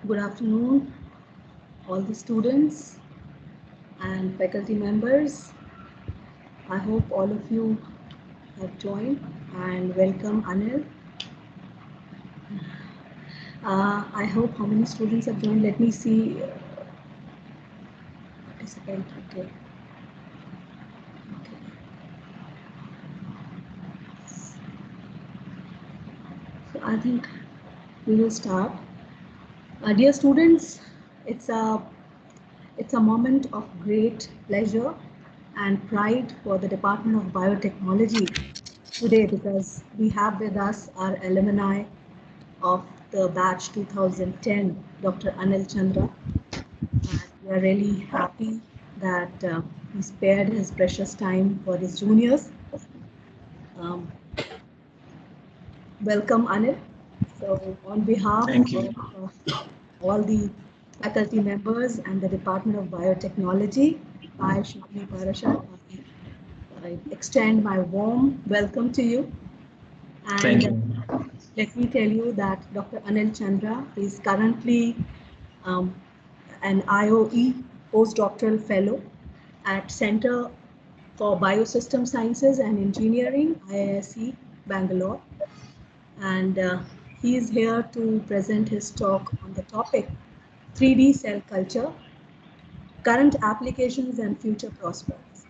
Good afternoon, all the students and faculty members. I hope all of you have joined and welcome Anil. I hope how many students have joined? Let me see. Participant. Okay. Okay. So I think we will start. Dear students, it's a it's a moment of great pleasure and pride for the Department of Biotechnology today because we have with us our alumni of the batch 2010, Dr. Anil Chandra. And we are really happy that he spared his precious time for his juniors. Um, Welcome, Anil. So, on behalf Thank you. of all the faculty members and the Department of Biotechnology, I, Shivani Parashar, I extend my warm welcome to you. Thank And you. let me tell you that Dr. Anil Chandra is currently um, an IOE postdoctoral fellow at Center for Biosystem Sciences and Engineering, IISc, Bangalore. And he is here to present his talk on the topic 3D cell culture, current applications and future prospects.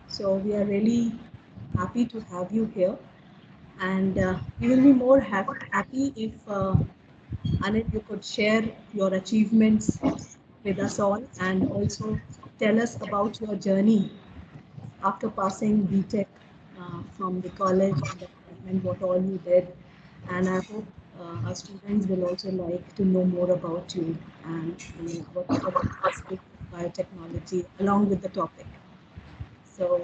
So we are really happy to have you here. And we will be more happy if Anil, you could share your achievements with us all and also tell us about your journey after passing BTech from the college and the department, what all you did. And I hope our students will also like to know more about you and whatever aspect of biotechnology along with the topic. So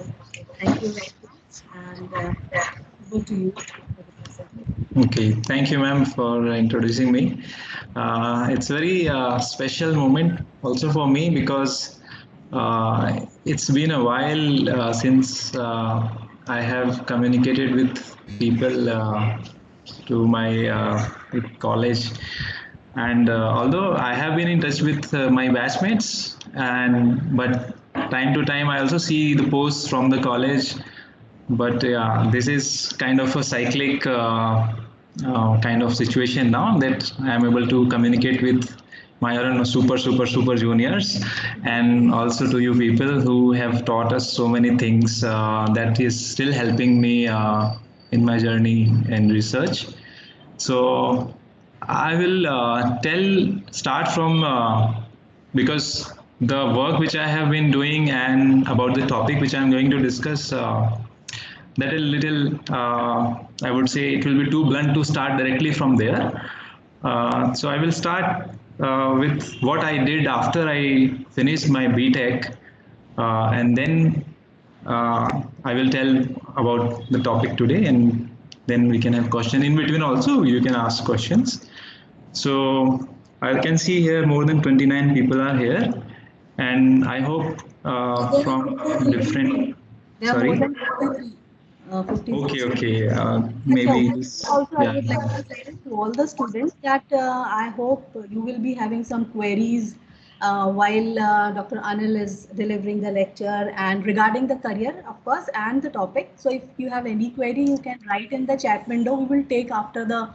thank you very much and over to you for the presentation. Okay, thank you, ma'am, for introducing me. It's a very special moment also for me because it's been a while since I have communicated with people to my college, and although I have been in touch with my batchmates, and but time to time I also see the posts from the college. But yeah, this is kind of a cyclic kind of situation now that I am able to communicate with my own super juniors, and also to you people who have taught us so many things that is still helping me in my journey in research. So I will start from because the work which I have been doing and about the topic which I am going to discuss. That a little, I would say it will be too blunt to start directly from there. So I will start with what I did after I finished my BTech, and then I will tell about the topic today, and then we can have question in between. Also, you can ask questions. So I can see here more than 29 people are here, and I hope There are from 53. different. There are more Sorry. than 53. 53 Okay, students. okay. So Maybe one thing this, also I yeah. would like to say to all the students that I hope you will be having some queries while Dr. Anil is delivering the lecture and regarding the career, of course, and the topic. So if you have any query, you can write in the chat window. We will take after the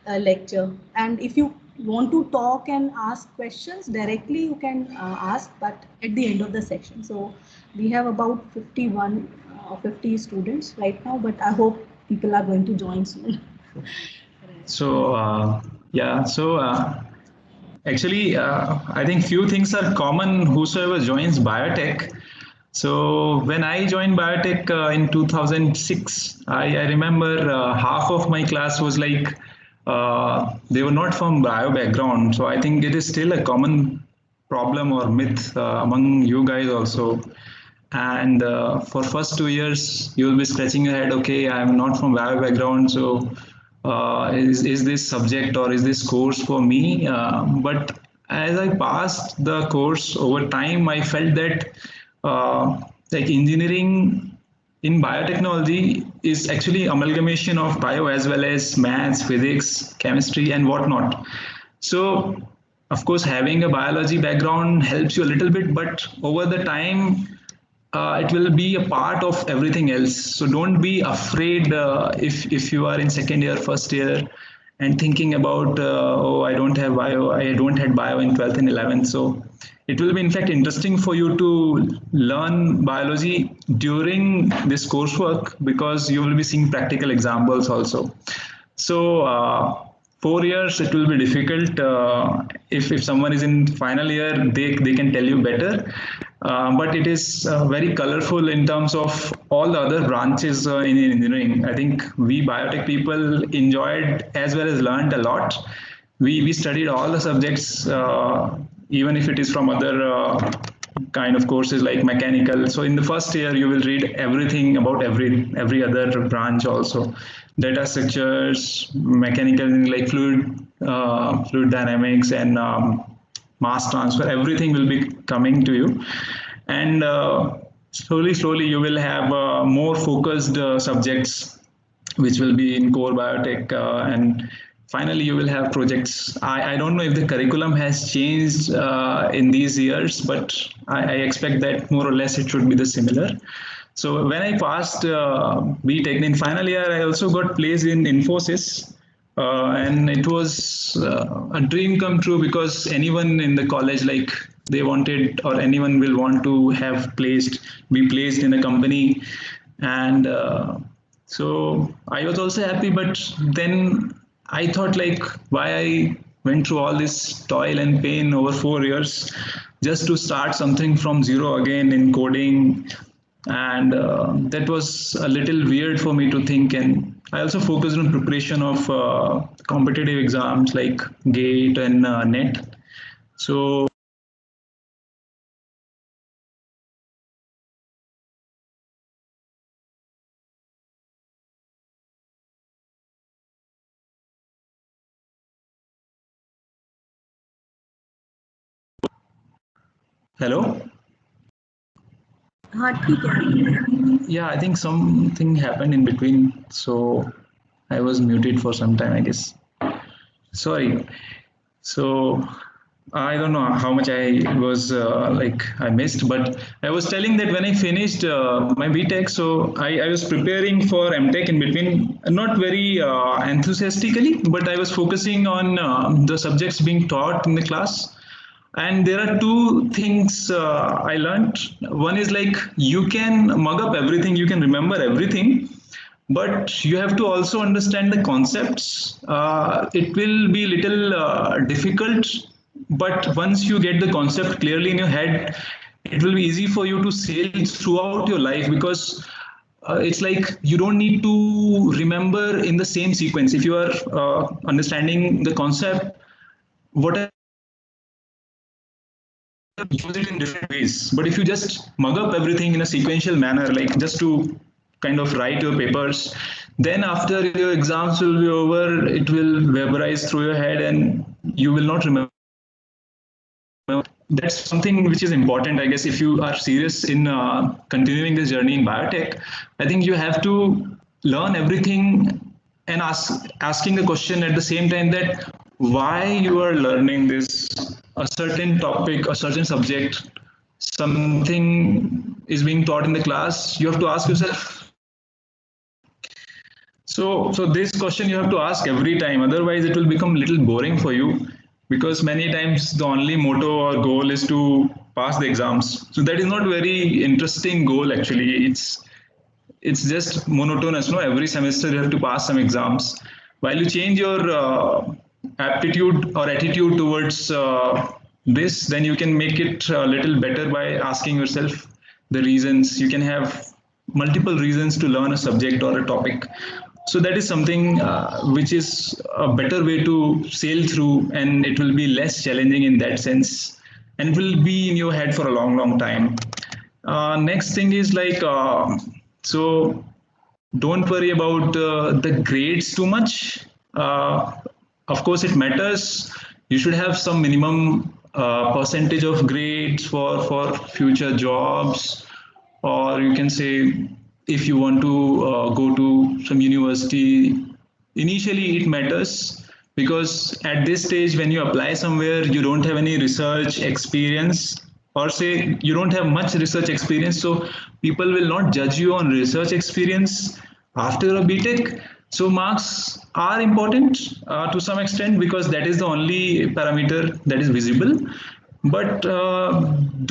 lecture. And if you want to talk and ask questions directly, you can ask, but at the end of the session. So we have about 51 or 50 students right now, but I hope people are going to join soon. Right. So, yeah, so actually, I think few things are common whosoever joins biotech. So when I joined biotech in 2006, I remember half of my class was like they were not from bio background. So I think it is still a common problem or myth among you guys also. And for first 2 years, you will be scratching your head. Okay, I am not from bio background, so is this subject or is this course for me? But as I passed the course over time, I felt that like engineering in biotechnology is actually amalgamation of bio as well as maths, physics, chemistry, and whatnot. So of course, having a biology background helps you a little bit, but over the time, it will be a part of everything else. So don't be afraid if you are in second year, first year, and thinking about oh, I don't have bio, I don't had bio in 12th and 11th. So it will be in fact interesting for you to learn biology during this coursework, because you will be seeing practical examples also. So 4 years it will be difficult. If someone is in final year, they can tell you better. But it is very colorful in terms of all the other branches in engineering. I think we biotech people enjoyed as well as learned a lot. We studied all the subjects, even if it is from other kind of courses like mechanical. So in the first year, you will read everything about every other branch also. Data structures, mechanical like fluid dynamics and mass transfer, everything will be coming to you. And slowly you will have more focused subjects which will be in core biotech, and finally you will have projects. I don't know if the curriculum has changed in these years, but I expect that more or less it should be the similar. So when I passed BTech in final year, I also got placed in Infosys. And it was a dream come true, because anyone in the college, like they wanted, or anyone will want to be placed in a company. And so I was also happy, but then I thought, like, why I went through all this toil and pain over 4 years just to start something from zero again in coding. And that was a little weird for me to think. And I also focused on preparation of competitive exams like GATE and NET. So hello. हाँ ठीक है. Yeah, I think something happened in between, so I was muted for some time, I guess. Sorry. So I don't know how much I was I missed, but I was telling that when I finished my BTech, so I was preparing for MTech in between, not very enthusiastically, but I was focusing on the subjects being taught in the class. And there are two things I learned. One is, like, you can mug up everything, you can remember everything, but you have to also understand the concepts. It will be little difficult, but once you get the concept clearly in your head, it will be easy for you to sail throughout your life, because it's like you don't need to remember in the same sequence. If you are understanding the concept, whatever, use it in different ways. But if you just mug up everything in a sequential manner, like just to kind of write your papers, then after your exams will be over, it will vaporize through your head and you will not remember. That's something which is important, I guess, if you are serious in continuing this journey in biotech. I think you have to learn everything and asking the question at the same time, that why you are learning this, a certain topic, a certain subject, something is being taught in the class. You have to ask yourself. So this question you have to ask every time, otherwise it will become a little boring for you, because many times the only motto or goal is to pass the exams. So that is not very interesting goal actually. It's just monotonous. No, every semester you have to pass some exams. While you change your aptitude or attitude towards this, then you can make it a little better by asking yourself the reasons. You can have multiple reasons to learn a subject or a topic. So that is something which is a better way to sail through, and it will be less challenging in that sense, and it will be in your head for a long time. Next thing is so don't worry about the grades too much. Of course, it matters. You should have some minimum percentage of grades for future jobs, or you can say, if you want to go to some university, initially it matters, because at this stage, when you apply somewhere, you don't have any research experience, or say you don't have much research experience, so people will not judge you on research experience after a BTech. So marks are important to some extent, because that is the only parameter that is visible. But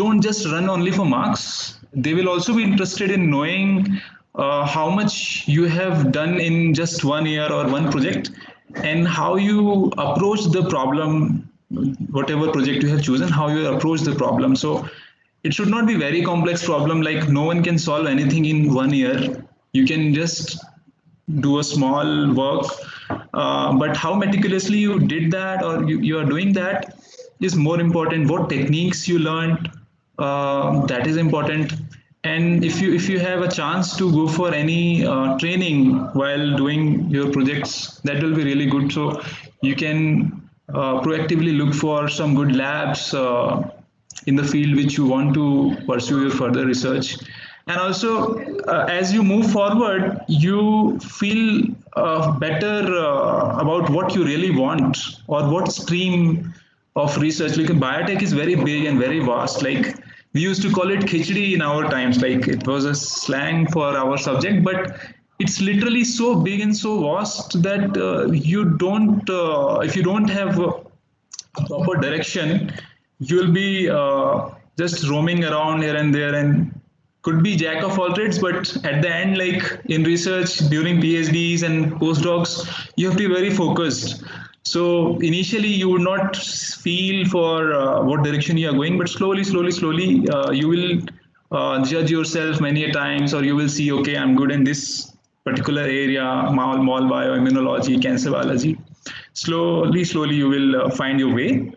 don't just run only for marks. They will also be interested in knowing how much you have done in just 1 year or one project, and how you approach the problem, whatever project you have chosen, how you approach the problem. So it should not be very complex problem, like no one can solve anything in 1 year. You can just do a small work, but how meticulously you did that, or you are doing that, is more important. What techniques you learned, that is important. And if you have a chance to go for any training while doing your projects, that will be really good. So you can proactively look for some good labs in the field which you want to pursue your further research. And also, as you move forward, you feel better about what you really want, or what stream of research. Like biotech is very big and very vast. Like we used to call it khichdi in our times, like it was a slang for our subject, but it's literally so big and so vast that you don't, if you don't have proper direction, you'll be just roaming around here and there, and could be jack of all trades. But at the end, like in research during PhDs and postdocs, you have to be very focused. So initially you would not feel for what direction you are going, but slowly, you will judge yourself many a times, or you will see, okay, I'm good in this particular area, mall bioimmunology, cancer biology. Slowly, you will find your way.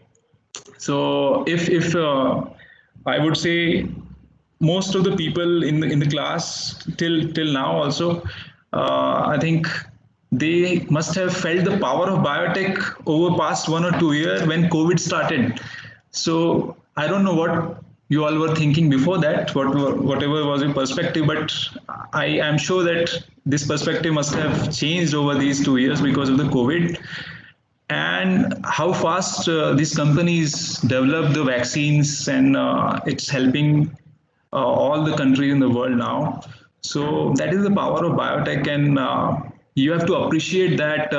So if I would say, most of the people in the class till now also, I think they must have felt the power of biotech over past 1 or 2 years when COVID started. So I don't know what you all were thinking before that, whatever was your perspective, but I am sure that this perspective must have changed over these 2 years because of the COVID, and how fast these companies develop the vaccines, and it's helping all the countries in the world now. So that is the power of biotech, and you have to appreciate that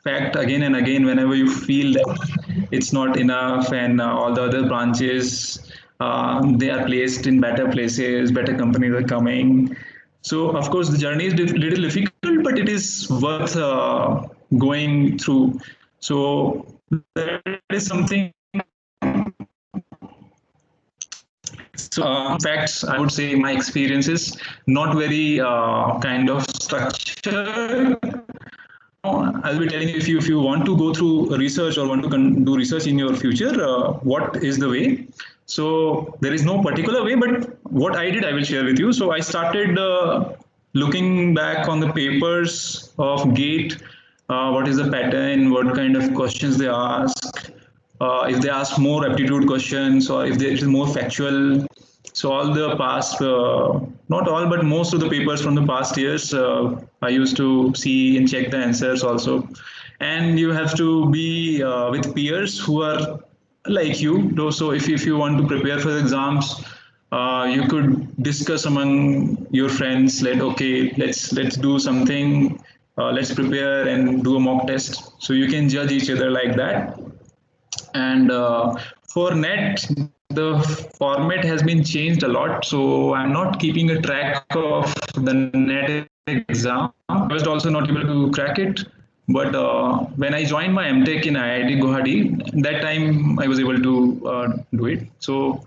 fact again and again whenever you feel that it's not enough, and all the other branches, they are placed in better places, better companies are coming. So of course the journey is little difficult, but it is worth going through. So that is something. So, facts, I would say my experience is not very kind of structured. I'll be telling you, if you want to go through research or want to do research in your future, what is the way? So there is no particular way, but what I did, I will share with you. So I started looking back on the papers of GATE. What is the pattern? What kind of questions they ask? If they ask more aptitude questions, or if it is more factual. So all the past, not all, but most of the papers from the past years, I used to see and check the answers also. And you have to be with peers who are like you. So if you want to prepare for the exams, you could discuss among your friends, like, okay, let's do something, let's prepare and do a mock test. So you can judge each other like that. And for net, the format has been changed a lot, so I'm not keeping a track of the net exam. I was also not able to crack it, but when I joined my MTech in IIT Guwahati, that time I was able to do it. So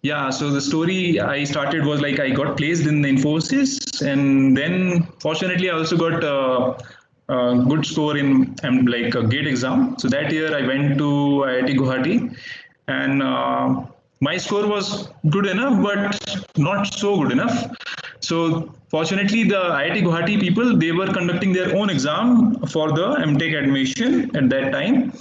yeah, so the story I started was like I got placed in Infosys, and then fortunately I also got good score in like a GATE exam. So that year I went to IIT Guwahati, and my score was good enough, but not so good enough. So fortunately, the IIT Guwahati people, they were conducting their own exam for the MTech admission at that time,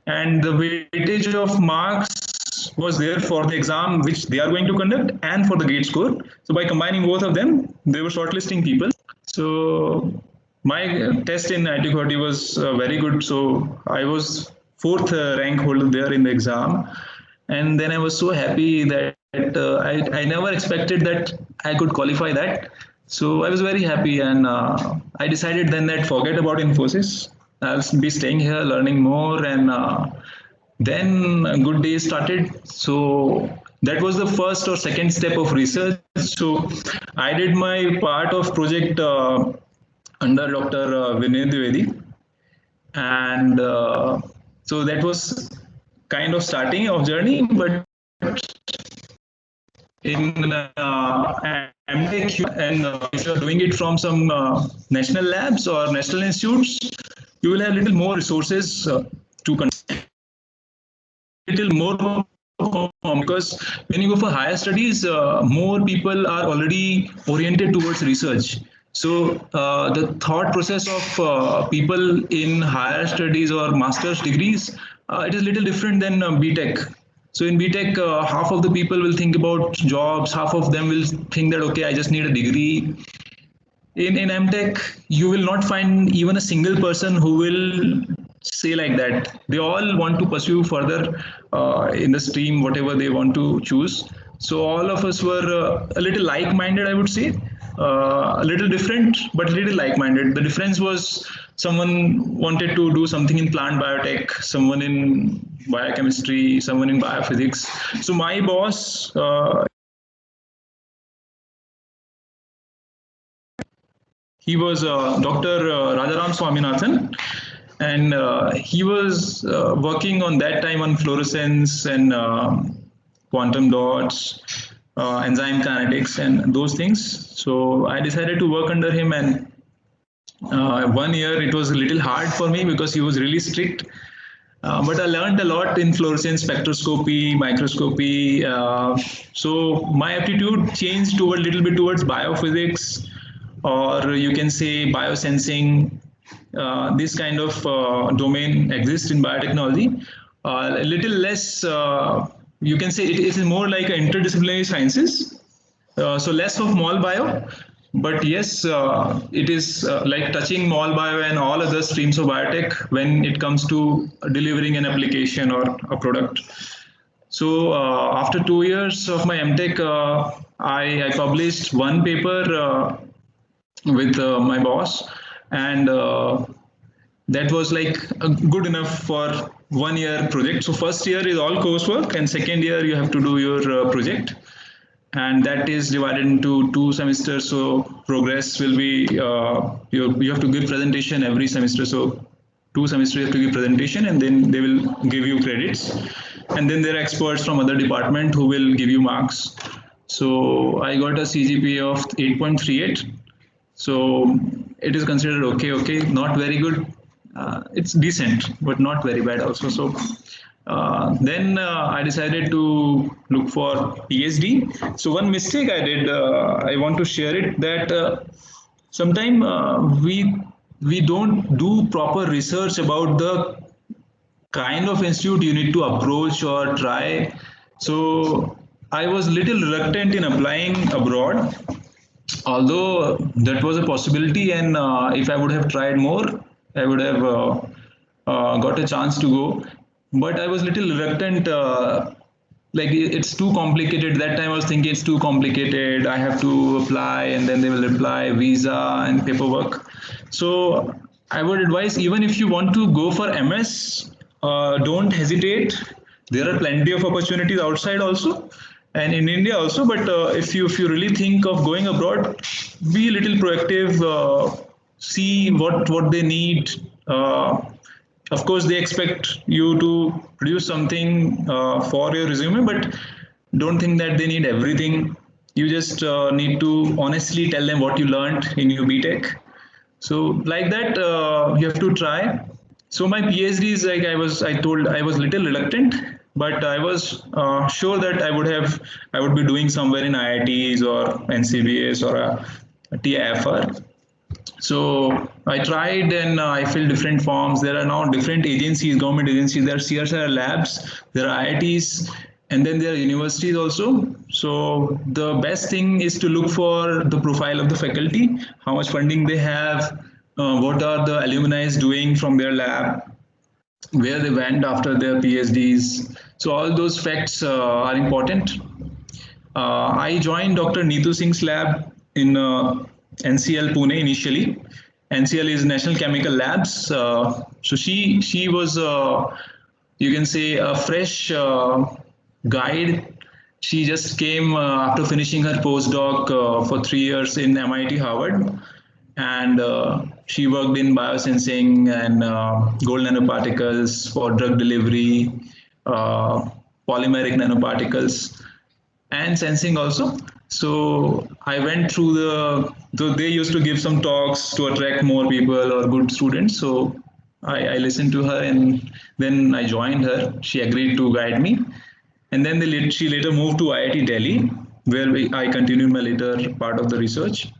and the weightage of marks was there for the exam which they are going to conduct and for the GATE score. So by combining both of them, they were shortlisting people. So my test in IIT Guwahati was very good. So I was fourth rank holder there in the exam, and then I was so happy that I never expected that I could qualify that. So I was very happy, and I decided then that forget about Infosys. I'll be staying here, learning more, and then a good days started. So that was the first or second step of research. So I did my part of project under Dr. Vinay Dwivedi, and so that was kind of starting of journey. But in MTech, and if you're doing it from some national labs or national institutes, you will have little more resources to little more because when you go for higher studies, more people are already oriented towards research. So the thought process of people in higher studies or master's degrees, it is little different than BTech. So in BTech, half of the people will think about jobs, half of them will think that, okay, I just need a degree. In MTech, you will not find even a single person who will say like that. They all want to pursue further in the stream, whatever they want to choose. So all of us were a little like-minded, I would say. A little different, but a little like-minded. The difference was someone wanted to do something in plant biotech, someone in biochemistry, someone in biophysics. So my boss, he was Dr. Rajaram Swaminathan, and he was working on that time on fluorescence and quantum dots, enzyme kinetics, and those things. So I decided to work under him, and 1 year it was a little hard for me because he was really strict. But I learned a lot in fluorescence spectroscopy, microscopy. So my aptitude changed to a little bit towards biophysics, or you can say biosensing. This kind of domain exists in biotechnology. A little less, you can say it is more like interdisciplinary sciences. So less of mall bio, but yes, it is like touching mall bio and all other streams of biotech when it comes to delivering an application or a product. So after 2 years of my MTech, I published one paper with my boss, and that was like good enough for 1 year project. So first year is all coursework, and second year you have to do your project, and that is divided into 2 semesters. So progress will be you have to give presentation every semester. So 2 semesters you have to give presentation, and then they will give you credits, and then there are experts from other department who will give you marks. So I got a CGPA of 8.38. So it is considered okay, not very good. It's decent, but not very bad also. So then I decided to look for PhD. So one mistake I did, I want to share it, that sometimes we don't do proper research about the kind of institute you need to approach or try. So I was little reluctant in applying abroad, although that was a possibility, and if I would have tried more, I would have got a chance to go. But I was little reluctant, like it's too complicated. That time I was thinking it's too complicated, I have to apply and then they will reply, visa and paperwork. So I would advise, even if you want to go for MS, don't hesitate. There are plenty of opportunities outside also, and in India also. But if you really think of going abroad, be a little proactive. See what they need. Of course, they expect you to produce something for your resume, but don't think that they need everything. You just need to honestly tell them what you learned in your BTech. So like that, you have to try. So my PhD is like, I was little reluctant, but I was sure that I would be doing somewhere in IITs or NCBS or a TIFR. So I tried, and I filled different forms. There are now different agencies, government agencies. There are CSIR labs, there are IITs, and then there are universities also. So the best thing is to look for the profile of the faculty, how much funding they have, what are the alumni doing from their lab, where they went after their PhDs. So all those facts are important. I joined Dr. Neetu Singh's lab in NCL Pune initially. NCL is National Chemical Labs. So she was you can say a fresh guide. She just came after finishing her postdoc for 3 years in MIT Harvard, and she worked in biosensing and gold nanoparticles for drug delivery, uh, polymeric nanoparticles, and sensing also. So I went through so they used to give some talks to attract more people or good students. So I listened to her, and then I joined her. She agreed to guide me. And then she later moved to IIT Delhi, where I continued my later part of the research.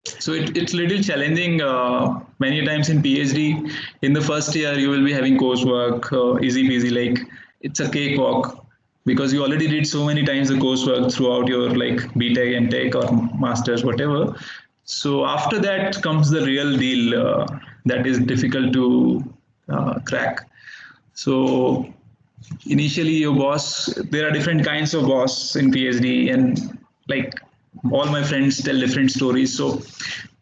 So it's little challenging many times in PhD. In the first year, you will be having coursework, easy peasy, like it's a cakewalk because you already did so many times the coursework throughout your like BTech, MTech, or masters, whatever. So after that comes the real deal that is difficult to crack. So initially your boss, there are different kinds of boss in PhD, and like all my friends tell different stories. So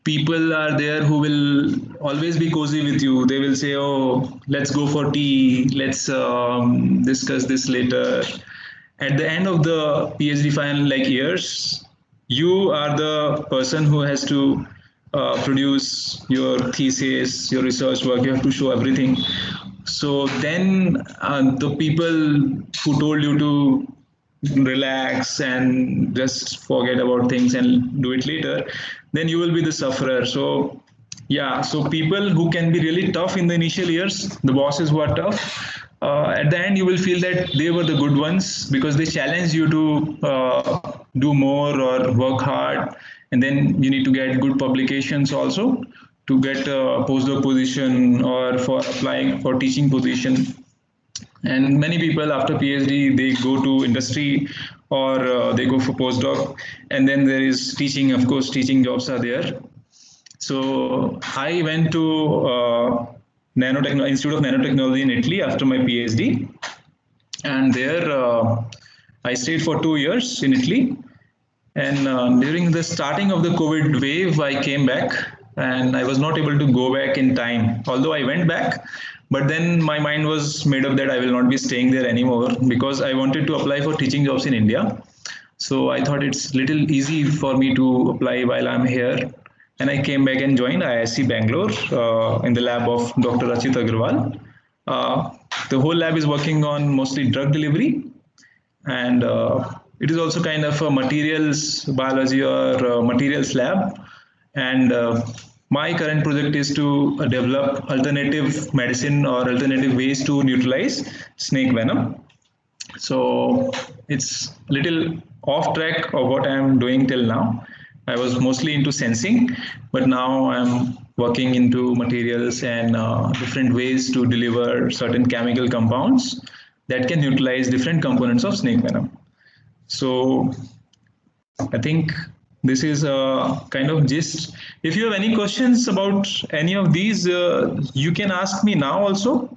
people are there who will always be cozy with you. They will say, oh, let's go for tea, let's discuss this later. At the end of the PhD final like years, you are the person who has to produce your thesis, your research work. You have to show everything. So then the people who told you to relax and just forget about things and do it later, then you will be the sufferer. So yeah, so people who can be really tough in the initial years, the bosses who are tough, at the end you will feel that they were the good ones because they challenge you to do more or work hard, and then you need to get good publications also to get a postdoc position or for applying for teaching position. And many people after PhD they go to industry or they go for postdoc, and then there is teaching. Of course, teaching jobs are there. So I went to Institute of Nanotechnology in Italy after my PhD, and there I stayed for 2 years in Italy. And during the starting of the COVID wave, I came back, and I was not able to go back in time. Although I went back, but then my mind was made up that I will not be staying there anymore because I wanted to apply for teaching jobs in India. So I thought it's little easy for me to apply while I'm here. And I came back and joined IISc Bangalore in the lab of Dr. Rachit Agarwal. Uh, the whole lab is working on mostly drug delivery, and it is also kind of a materials biology or materials lab. And my current project is to develop alternative medicine or alternative ways to neutralize snake venom. So it's a little off track of what I'm doing till now. I was mostly into sensing, but now I'm working into materials and different ways to deliver certain chemical compounds that can neutralize different components of snake venom. So I think this is a kind of gist. If you have any questions about any of these, you can ask me now also,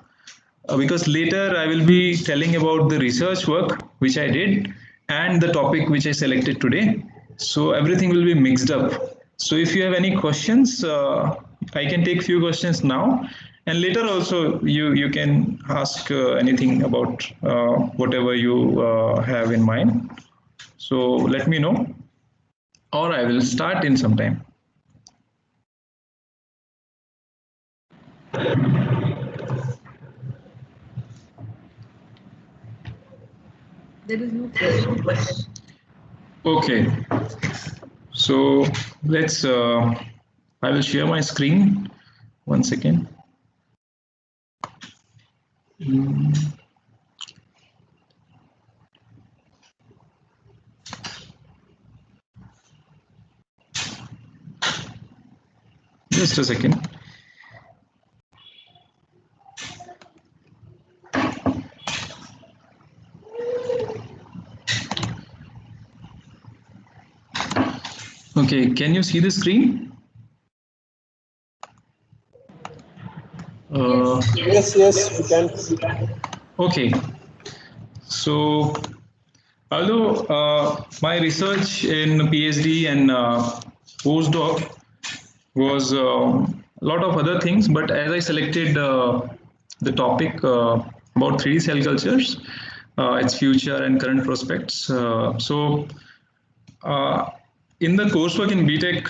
because later I will be telling about the research work which I did and the topic which I selected today. So everything will be mixed up. So if you have any questions, I can take few questions now, and later also you can ask anything about whatever you have in mind. So let me know, or I will start in some time. There is no question. Okay, so let's. I will share my screen. 1 second. Just a second. Okay, can you see the screen? Yes, yes, we can. Okay. So, although my research in PhD and postdoc was a lot of other things, but as I selected the topic about 3D cell cultures, its future and current prospects. Uh, in the coursework in BTech,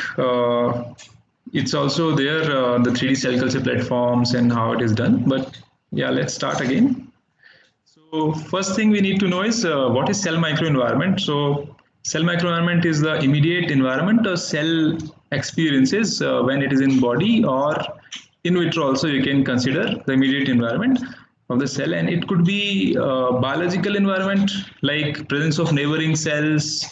it's also there, the 3D cell culture platforms and how it is done. But yeah, let's start again. So first thing we need to know is what is cell microenvironment. So cell microenvironment is the immediate environment a cell experiences when it is in body or in vitro. Also, you can consider the immediate environment of the cell, and it could be biological environment like presence of neighboring cells,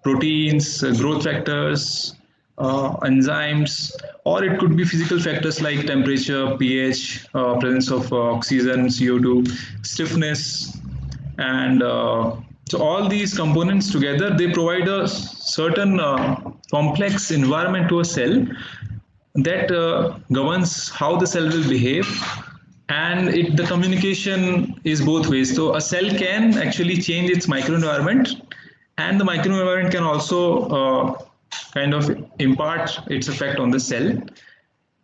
proteins, growth factors, enzymes, or it could be physical factors like temperature, pH, presence of oxygen, CO2, stiffness, and so all these components together, they provide a certain complex environment to a cell that governs how the cell will behave, and the communication is both ways. So a cell can actually change its microenvironment, and the microenvironment can also kind of impart its effect on the cell.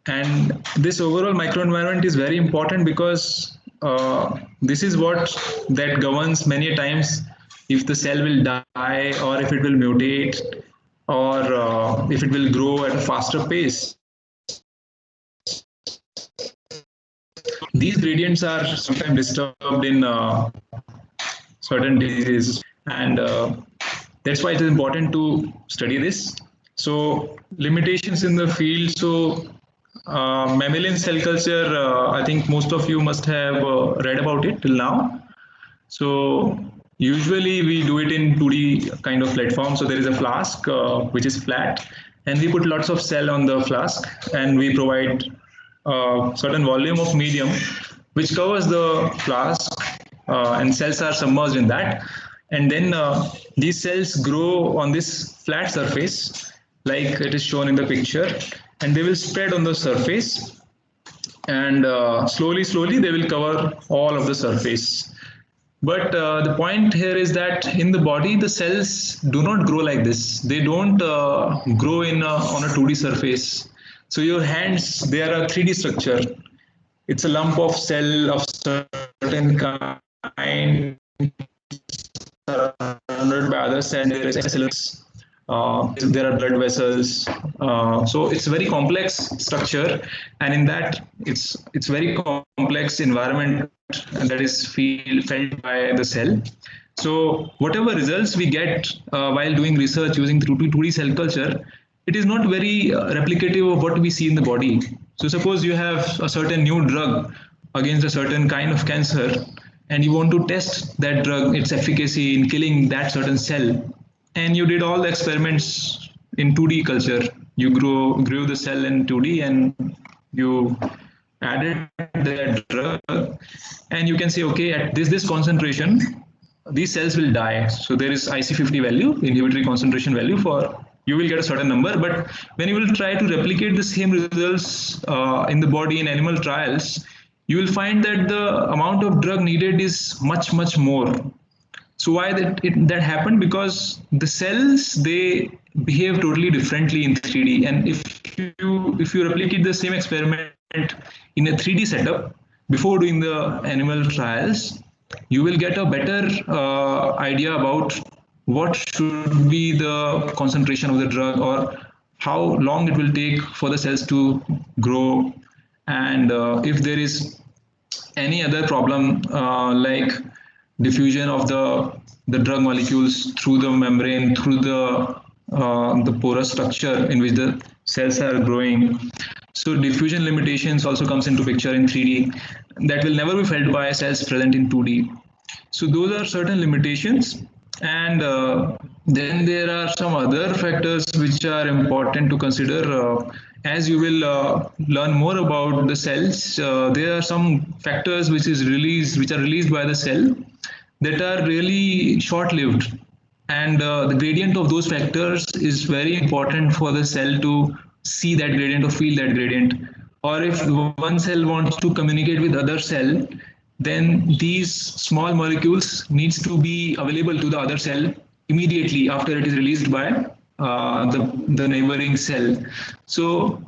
And this overall microenvironment is very important because this is what that governs many times if the cell will die or if it will mutate or if it will grow at a faster pace. These gradients are sometimes disturbed in certain diseases, and that's why it is important to study this. So limitations in the field. So mammalian cell culture, I think most of you must have read about it till now. So usually we do it in 2D kind of platform. So there is a flask which is flat, and we put lots of cell on the flask, and we provide certain volume of medium which covers the flask, and cells are submerged in that. And then these cells grow on this flat surface like it is shown in the picture, and they will spread on the surface, and slowly they will cover all of the surface. But the point here is that in the body, the cells do not grow like this. They don't grow on a 2D surface. So your hands, they are a 3D structure. It's a lump of cell of certain kind surrounded by other cells. There is cells. There are blood vessels. So it's a very complex structure, and in that, it's very complex environment, and that is felt by the cell. So whatever results we get while doing research using 2D cell culture, it is not very replicative of what we see in the body. So suppose you have a certain new drug against a certain kind of cancer, and you want to test that drug, its efficacy in killing that certain cell, and you did all the experiments in 2D culture. You grew the cell in 2D, and you added that drug, and you can say, okay, at this concentration, these cells will die. So there is IC50 value, inhibitory concentration value, for you will get a certain number. But when you will try to replicate the same results in the body in animal trials, you will find that the amount of drug needed is much more. So why that happened? Because the cells, they behave totally differently in 3D, and if you replicate the same experiment in a 3D setup before doing the animal trials, you will get a better idea about what should be the concentration of the drug, or how long it will take for the cells to grow, and if there is any other problem like diffusion of the drug molecules through the membrane, through the porous structure in which the cells are growing. So diffusion limitations also comes into picture in 3D that will never be felt by cells present in 2D. So those are certain limitations, and then there are some other factors which are important to consider. As you will learn more about the cells, there are some factors which are released by the cell that are really short-lived, and the gradient of those factors is very important for the cell to see that gradient or feel that gradient. or if one cell wants to communicate with other cell, then these small molecules needs to be available to the other cell immediately after it is released by the neighboring cell. So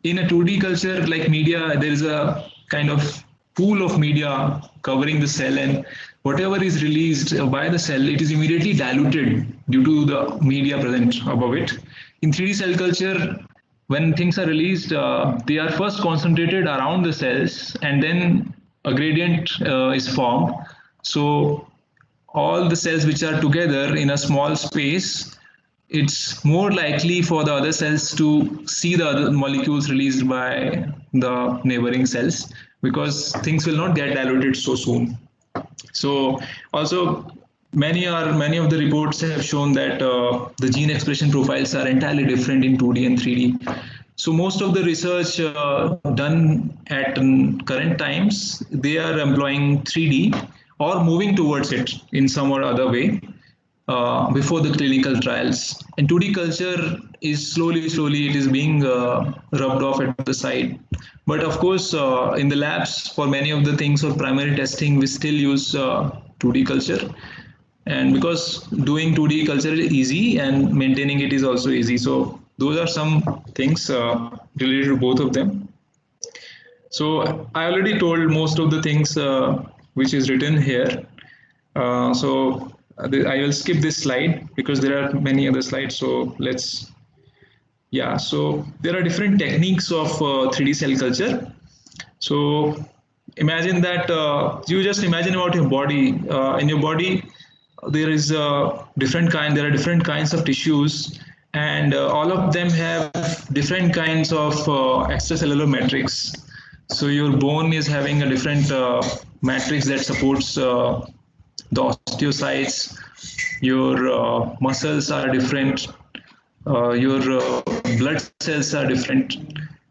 in a 2D culture like media, there is a kind of pool of media covering the cell, and whatever is released by the cell, it is immediately diluted due to the media present above it. In 3D cell culture, when things are released, they are first concentrated around the cells, and then a gradient is formed. So all the cells which are together in a small space, it's more likely for the other cells to see the other molecules released by the neighboring cells, because things will not get diluted so soon. So also many of the reports have shown that the gene expression profiles are entirely different in 2D and 3D. So most of the research done at current times, they are employing 3D or moving towards it in some or other way before the clinical trials. And 2D culture is slowly it is being rubbed off at the side. But of course, in the labs, for many of the things for primary testing, we still use 2D culture. And because doing 2D culture is easy and maintaining it is also easy. So those are some things related to both of them. So I already told most of the things which is written here. So I will skip this slide because there are many other slides. So let's, yeah. So there are different techniques of 3D cell culture. So imagine that you just imagine about your body. In your body, there is there are different kinds of tissues, and all of them have different kinds of extracellular matrix. So your bone is having a different matrix that supports the osteocytes. Your muscles are different. Your blood cells are different,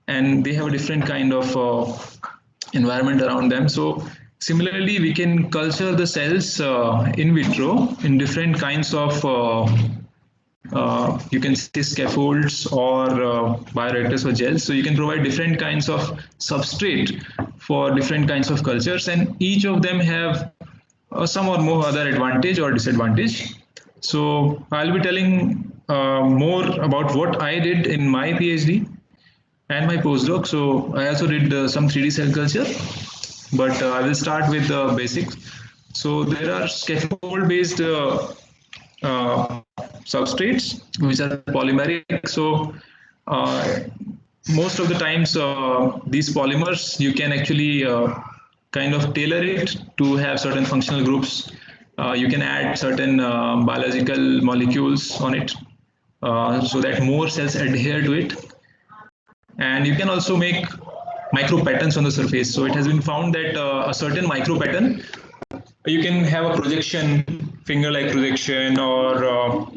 and they have a different kind of environment around them. So similarly, we can culture the cells in vitro in different kinds of you can say scaffolds or bioreactors or gels. So you can provide different kinds of substrate for different kinds of cultures, and each of them have some or more other advantage or disadvantage. So I'll be telling more about what I did in my PhD and my postdoc. So I also did some 3D cell culture, but I will start with the basics. So there are scaffold-based substrates which are polymeric. So most of the times these polymers, you can actually kind of tailor it to have certain functional groups. You can add certain biological molecules on it so that more cells adhere to it. And you can also make micro patterns on the surface. So it has been found that a certain micro pattern, you can have a projection, finger-like projection, or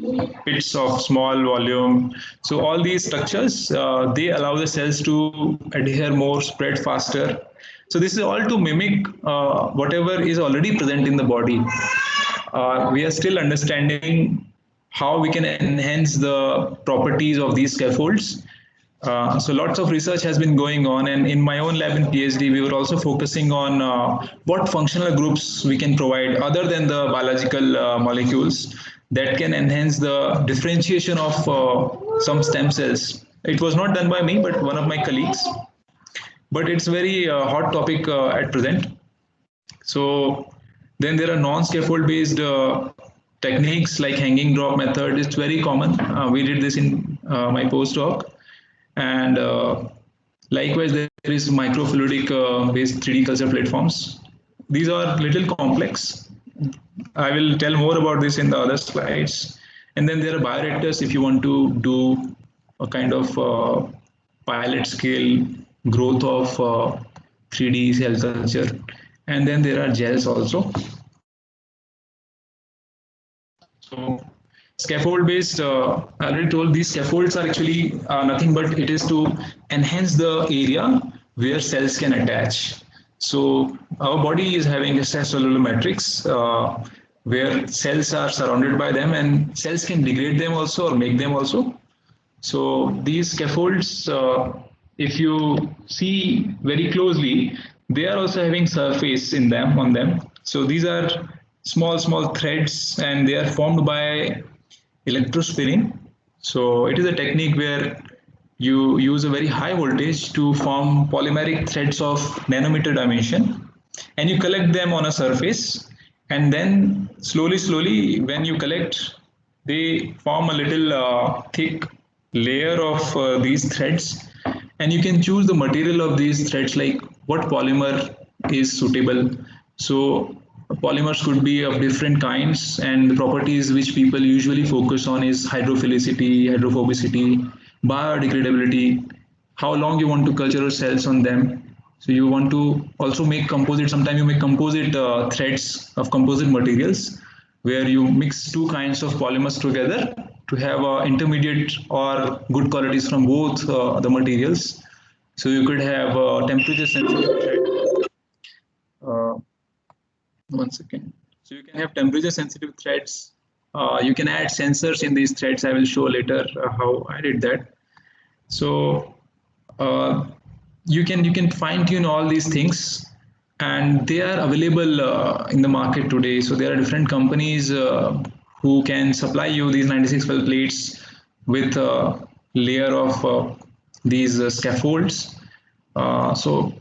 bits of small volume. So all these structures, they allow the cells to adhere more, spread faster. So this is all to mimic whatever is already present in the body. We are still understanding how we can enhance the properties of these scaffolds. So lots of research has been going on, and in my own lab in PhD, we were also focusing on what functional groups we can provide other than the biological molecules that can enhance the differentiation of some stem cells. It was not done by me, but one of my colleagues. But it's very hot topic at present. So then there are non-scaffold based techniques like hanging drop method. It's very common. We did this in my postdoc. And likewise, there is microfluidic based 3D culture platforms. These are little complex. I will tell more about this in the other slides. And then there are bioreactors if you want to do a kind of pilot scale growth of 3D cell culture. And then there are gels also. So scaffold based, I already told these scaffolds are actually nothing but it is to enhance the area where cells can attach. So our body is having a cellular matrix where cells are surrounded by them, and cells can degrade them also or make them also. So these scaffolds, if you see very closely, they are also having surface in them on them. So these are small threads, and they are formed by electrospinning. So it is a technique where you use a very high voltage to form polymeric threads of nanometer dimension, and you collect them on a surface, and then slowly when you collect, they form a little thick layer of these threads, and you can choose the material of these threads, like what polymer is suitable. So polymers could be of different kinds, and the properties which people usually focus on is hydrophilicity, hydrophobicity, biodegradability, how long you want to culture your cells on them. So you want to also make composite. Sometimes you make composite threads of composite materials, where you mix two kinds of polymers together to have intermediate or good qualities from both the materials. So you could have temperature sensitive thread. Uh, One second. So you can have temperature sensitive threads. You can add sensors in these threads. I will show later how I did that. So uh, you can fine tune all these things, and they are available in the market today. So there are different companies who can supply you these 96 well plates with a layer of these scaffolds. So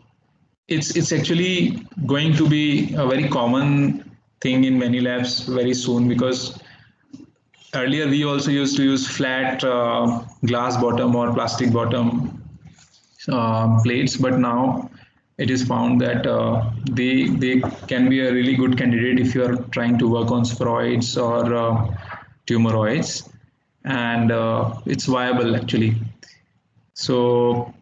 it's actually going to be a very common thing in many labs very soon, because earlier we also used to use flat glass bottom or plastic bottom plates, but now it is found that they can be a really good candidate if you are trying to work on spheroids or tumoroids, and it's viable actually. So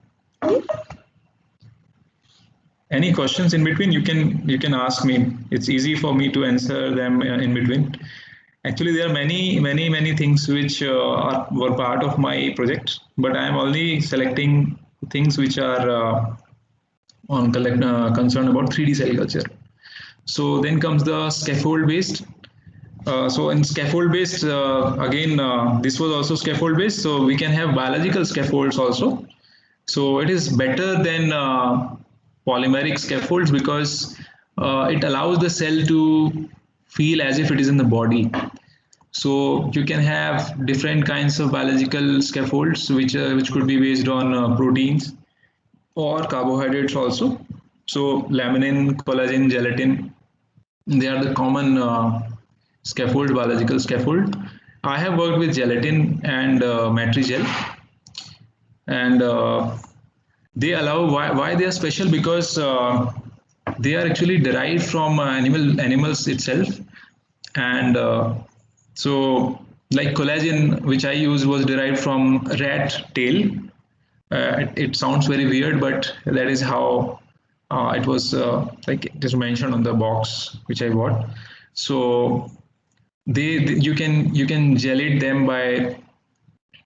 any questions in between, you can ask me. It's easy for me to answer them in between. Actually, there are many things which were part of my project, but I am only selecting things which are concerned about 3D cell culture. So then comes the scaffold based. So in scaffold based, again, this was also scaffold based. So we can have biological scaffolds also. So it is better than polymeric scaffolds, because it allows the cell to feel as if it is in the body. So you can have different kinds of biological scaffolds, which could be based on proteins or carbohydrates also. So laminin, collagen, gelatin, they are the common scaffold, biological scaffold. I have worked with gelatin and matrigel, and they allow, why they are special, because they are actually derived from animals itself, and so like collagen which I use was derived from rat tail. It sounds very weird, but that is how it was, like it is mentioned on the box which I bought. So you can gelate them by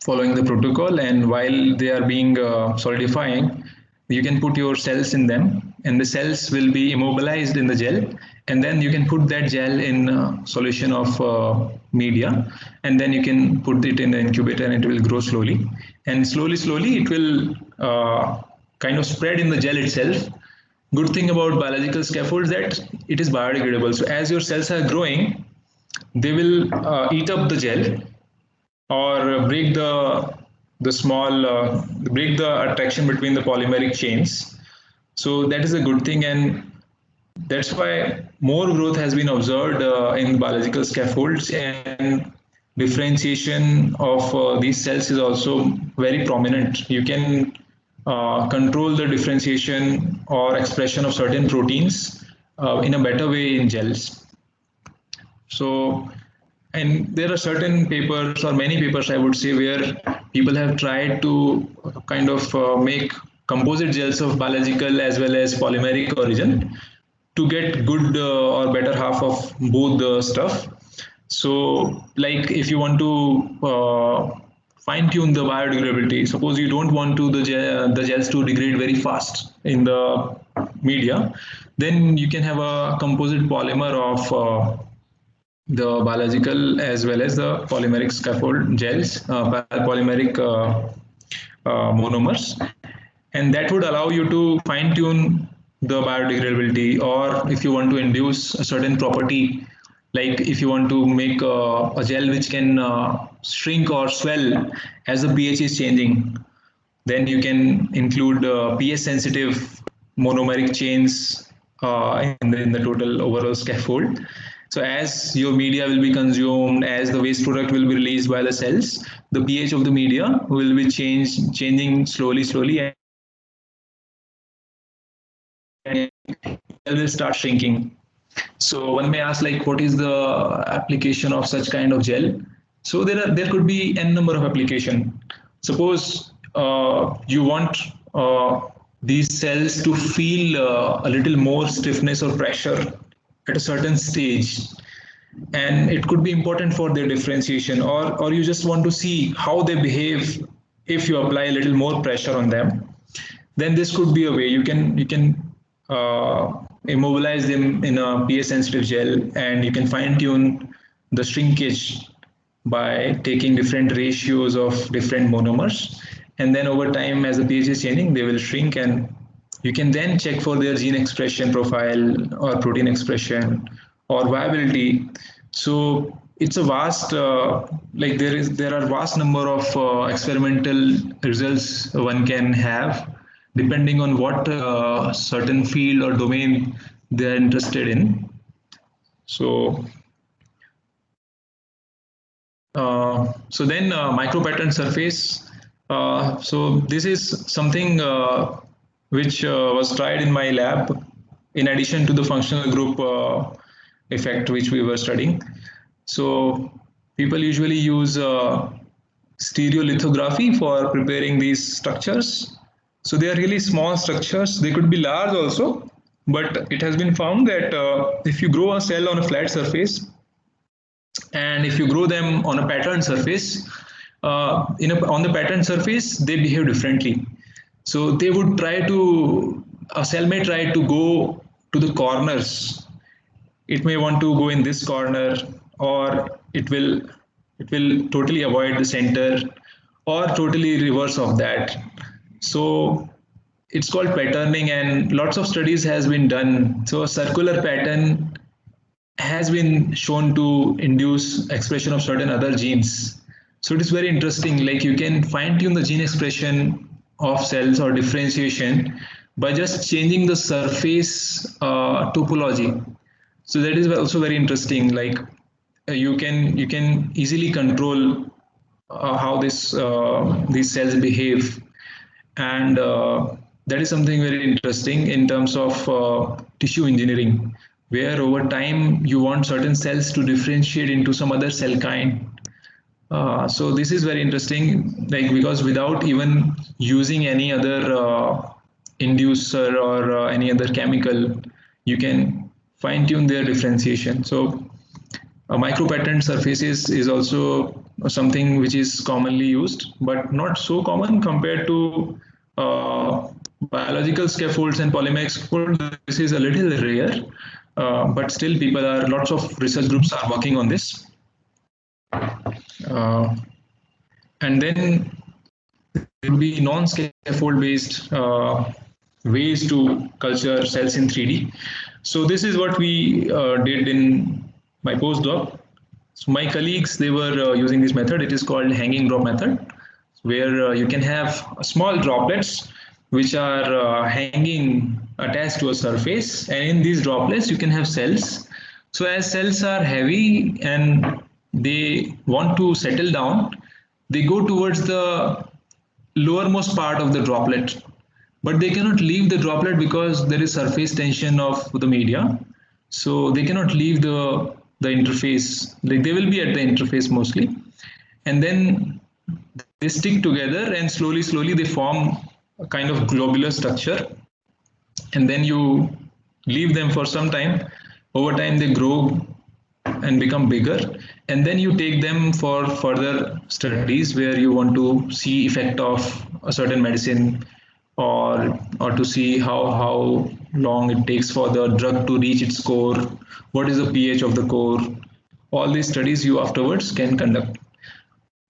following the protocol, and while they are being solidifying, you can put your cells in them, and the cells will be immobilized in the gel, and then you can put that gel in solution of media, and then you can put it in the incubator, and it will grow slowly, and slowly it will kind of spread in the gel itself. Good thing about biological scaffolds that it is biodegradable. So as your cells are growing, they will eat up the gel, or break the attraction between the polymeric chains. So that is a good thing, and that's why more growth has been observed in biological scaffolds, and differentiation of these cells is also very prominent. You can control the differentiation or expression of certain proteins in a better way in gels. So, and there are certain papers, or many papers I would say, where people have tried to kind of make composite gels of biological as well as polymeric origin to get good or better half of both the stuff. So like if you want to fine tune the biodegradability, suppose you don't want to the gels to degrade very fast in the media, then you can have a composite polymer of the biological as well as the polymeric scaffold gels, polymeric monomers, and that would allow you to fine tune the biodegradability, or if you want to induce a certain property, like if you want to make a gel which can shrink or swell as the pH is changing, then you can include pH sensitive monomeric chains in the total overall scaffold. So as your media will be consumed, as the waste product will be released by the cells, the pH of the media will be changing slowly, and it will start shrinking. So one may ask, like, what is the application of such kind of gel? So there could be n number of application. Suppose you want these cells to feel a little more stiffness or pressure at a certain stage, and it could be important for their differentiation, or you just want to see how they behave if you apply a little more pressure on them. Then this could be a way you can immobilize them in a pH sensitive gel, and you can fine tune the shrinkage by taking different ratios of different monomers, and then over time as the pH is changing they will shrink, and you can then check for their gene expression profile or protein expression or viability. So it's a vast like there are vast number of experimental results one can have depending on what certain field or domain they're interested in. So so then micro pattern surface. So this is something which was tried in my lab in addition to the functional group effect which we were studying. So people usually use stereolithography for preparing these structures. So they are really small structures. They could be large also, but it has been found that if you grow a cell on a flat surface, and if you grow them on a patterned surface, on the patterned surface, they behave differently. So they would a cell may try to go to the corners. It may want to go in this corner, or it will totally avoid the center, or totally reverse of that. So it's called patterning, and lots of studies has been done. So a circular pattern has been shown to induce expression of certain other genes. So it is very interesting, like you can fine tune the gene expression of cells or differentiation by just changing the surface topology. So that is also very interesting, like you can easily control how these cells behave, and that is something very interesting in terms of tissue engineering, where over time you want certain cells to differentiate into some other cell kind. So this is very interesting, like because without even using any other inducer or any other chemical, you can fine tune their differentiation. So micro patterned surfaces is also something which is commonly used, but not so common compared to biological scaffolds and polymeric scaffolds. This is a little rare, but still lots of research groups are working on this. And then there will be non-scaffold based ways to culture cells in 3D. So this is what we did in my postdoc. So my colleagues, they were using this method. It is called hanging drop method, where you can have small droplets which are hanging attached to a surface, and in these droplets you can have cells. So as cells are heavy and they want to settle down, they go towards the lowermost part of the droplet, but they cannot leave the droplet because there is surface tension of the media. So they cannot leave the interface, like they will be at the interface mostly, and then they stick together, and slowly they form a kind of globular structure, and then you leave them for some time. Over time they grow and become bigger, and then you take them for further studies where you want to see effect of a certain medicine, or to see how long it takes for the drug to reach its core, what is the pH of the core. All these studies you afterwards can conduct.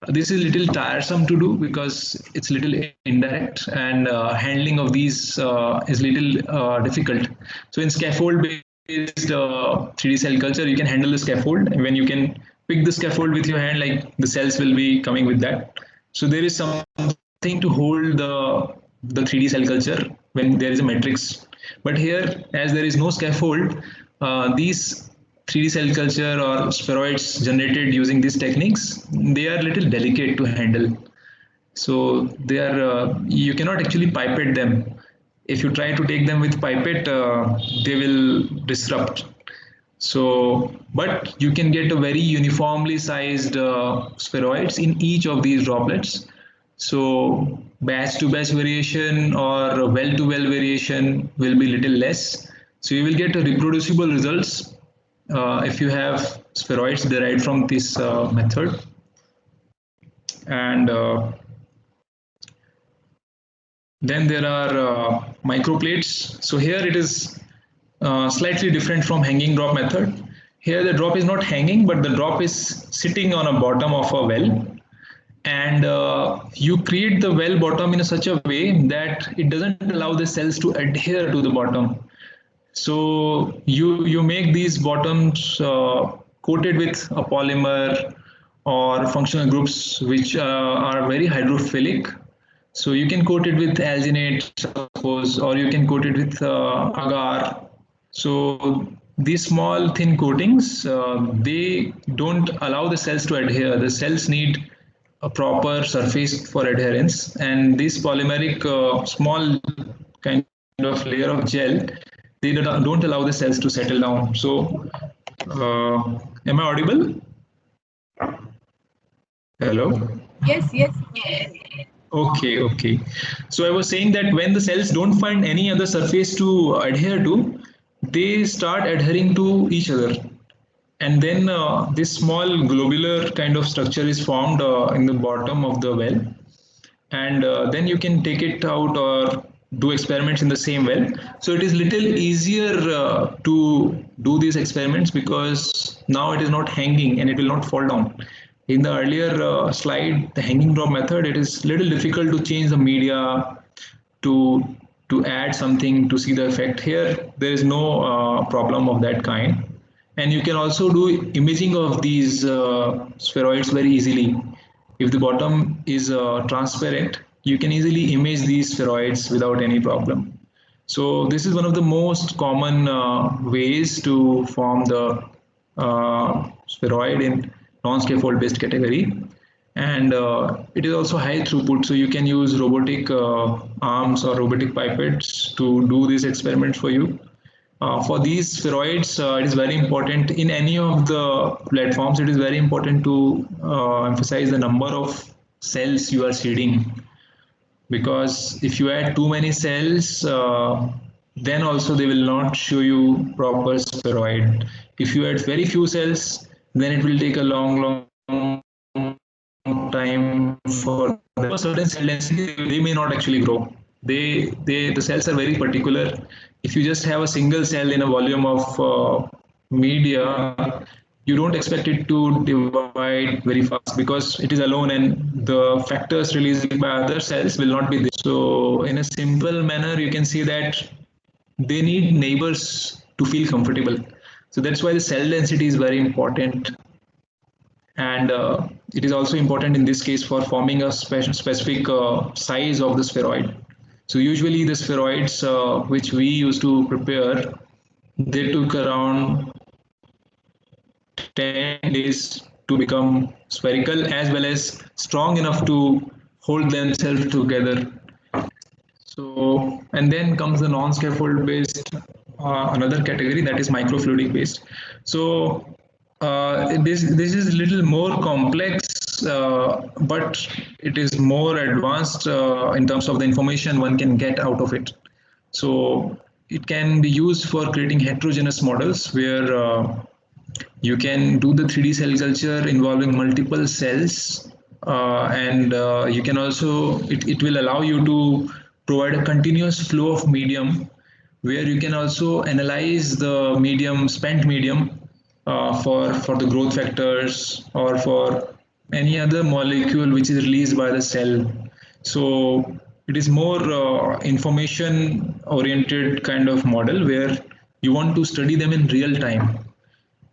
This is a little tiresome to do because it's a little indirect, and handling of these is little difficult. So in scaffold based 3D cell culture, you can handle the scaffold, and when you can pick the scaffold with your hand, like the cells will be coming with that. So there is something to hold the 3D cell culture when there is a matrix. But here, as there is no scaffold, these 3D cell culture or spheroids generated using these techniques, they are little delicate to handle. So they are you cannot actually pipette them. If you try to take them with pipette, they will disrupt. So, but you can get a very uniformly sized spheroids in each of these droplets. So batch to batch variation or well to well variation will be little less. So you will get a reproducible results if you have spheroids derived from this method. And then there are microplates. So here it is slightly different from hanging drop method. Here the drop is not hanging, but the drop is sitting on a bottom of a well. And you create the well bottom in such a way that it doesn't allow the cells to adhere to the bottom. So you make these bottoms coated with a polymer or functional groups which are very hydrophilic. So you can coat it with alginate, suppose, or you can coat it with agar. So these small thin coatings, they don't allow the cells to adhere. The cells need a proper surface for adherence, and this polymeric small kind of layer of gel, they don't allow the cells to settle down. So, am I audible? Hello? Yes, yes. Okay, okay. So I was saying that when the cells don't find any other surface to adhere to, they start adhering to each other. And then this small globular kind of structure is formed in the bottom of the well. And then you can take it out or do experiments in the same well. So it is little easier to do these experiments because now it is not hanging and it will not fall down. In the earlier slide, the hanging drop method, it is little difficult to change the media, to add something to see the effect. Here there is no problem of that kind, and you can also do imaging of these spheroids very easily. If the bottom is transparent, you can easily image these spheroids without any problem. So this is one of the most common ways to form the spheroid in non-scaffold based category. And it is also high throughput, so you can use robotic arms or robotic pipettes to do these experiments for you. For these spheroids, it is very important in any of the platforms. It is very important to emphasize the number of cells you are seeding, because if you add too many cells, then also they will not show you proper spheroid. If you add very few cells, then it will take a long time for a certain cell density. They may not actually grow. The cells are very particular. If you just have a single cell in a volume of media, you don't expect it to divide very fast because it is alone, and the factors released by other cells will not be there. So in a simple manner, you can see that they need neighbors to feel comfortable. So that's why the cell density is very important. And it is also important in this case for forming a specific size of the spheroid. So usually the spheroids which we used to prepare, they took around 10 days to become spherical as well as strong enough to hold themselves together. So, and then comes the non-scaffold based another category, that is microfluidic based. So this is a little more complex, but it is more advanced in terms of the information one can get out of it. So it can be used for creating heterogeneous models where you can do the 3D cell culture involving multiple cells, and you can also, it will allow you to provide a continuous flow of medium where you can also analyze the medium, spent medium, for the growth factors or for any other molecule which is released by the cell. So it is more information oriented kind of model where you want to study them in real time.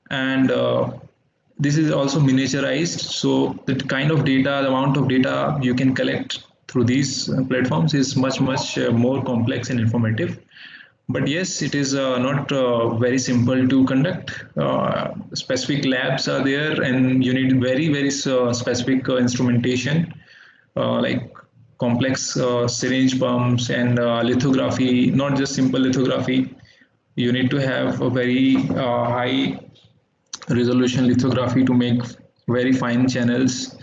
And this is also miniaturized, so the kind of data, the amount of data you can collect through these platforms is much more complex and informative. But yes, it is not very simple to conduct. Specific labs are there, and you need very specific instrumentation, like complex syringe pumps and lithography, not just simple lithography. You need to have a very high resolution lithography to make very fine channels.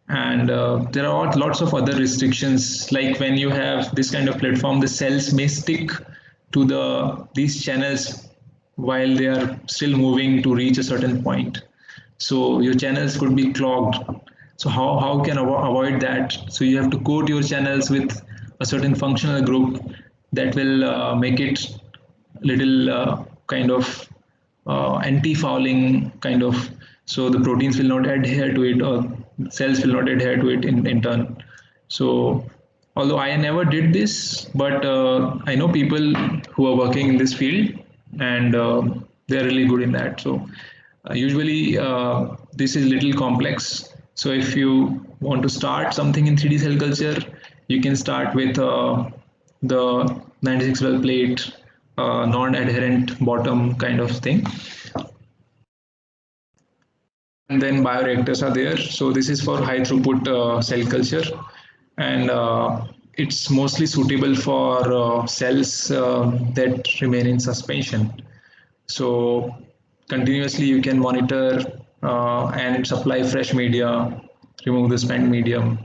And there are lots of other restrictions, like when you have this kind of platform, the cells may stick to these channels while they are still moving to reach a certain point. So your channels could be clogged. So how can avoid that? So you have to coat your channels with a certain functional group that will make it little kind of anti-fouling kind of, so the proteins will not adhere to it, or cells will not adhere to it in turn. So although I never did this, but I know people who are working in this field, and they're really good in that. So usually this is little complex. So if you want to start something in 3D cell culture, you can start with the 96 well plate, non-adherent bottom kind of thing. And then bioreactors are there. So this is for high throughput cell culture, and it's mostly suitable for cells that remain in suspension. So continuously you can monitor and supply fresh media, remove the spent medium.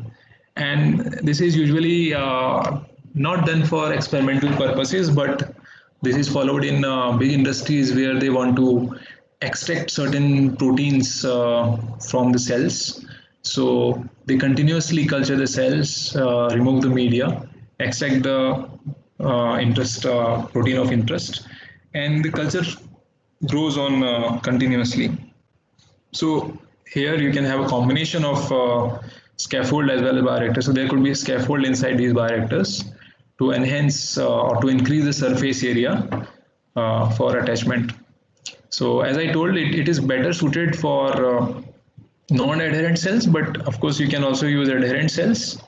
And this is usually not done for experimental purposes, but this is followed in big industries where they want to extract certain proteins from the cells. So they continuously culture the cells, remove the media, extract the protein of interest, and the culture grows on continuously. So here you can have a combination of scaffold as well as bioreactor. So there could be a scaffold inside these bioreactors to enhance or to increase the surface area for attachment. So as I told, it is better suited for non-adherent cells, but of course you can also use adherent cells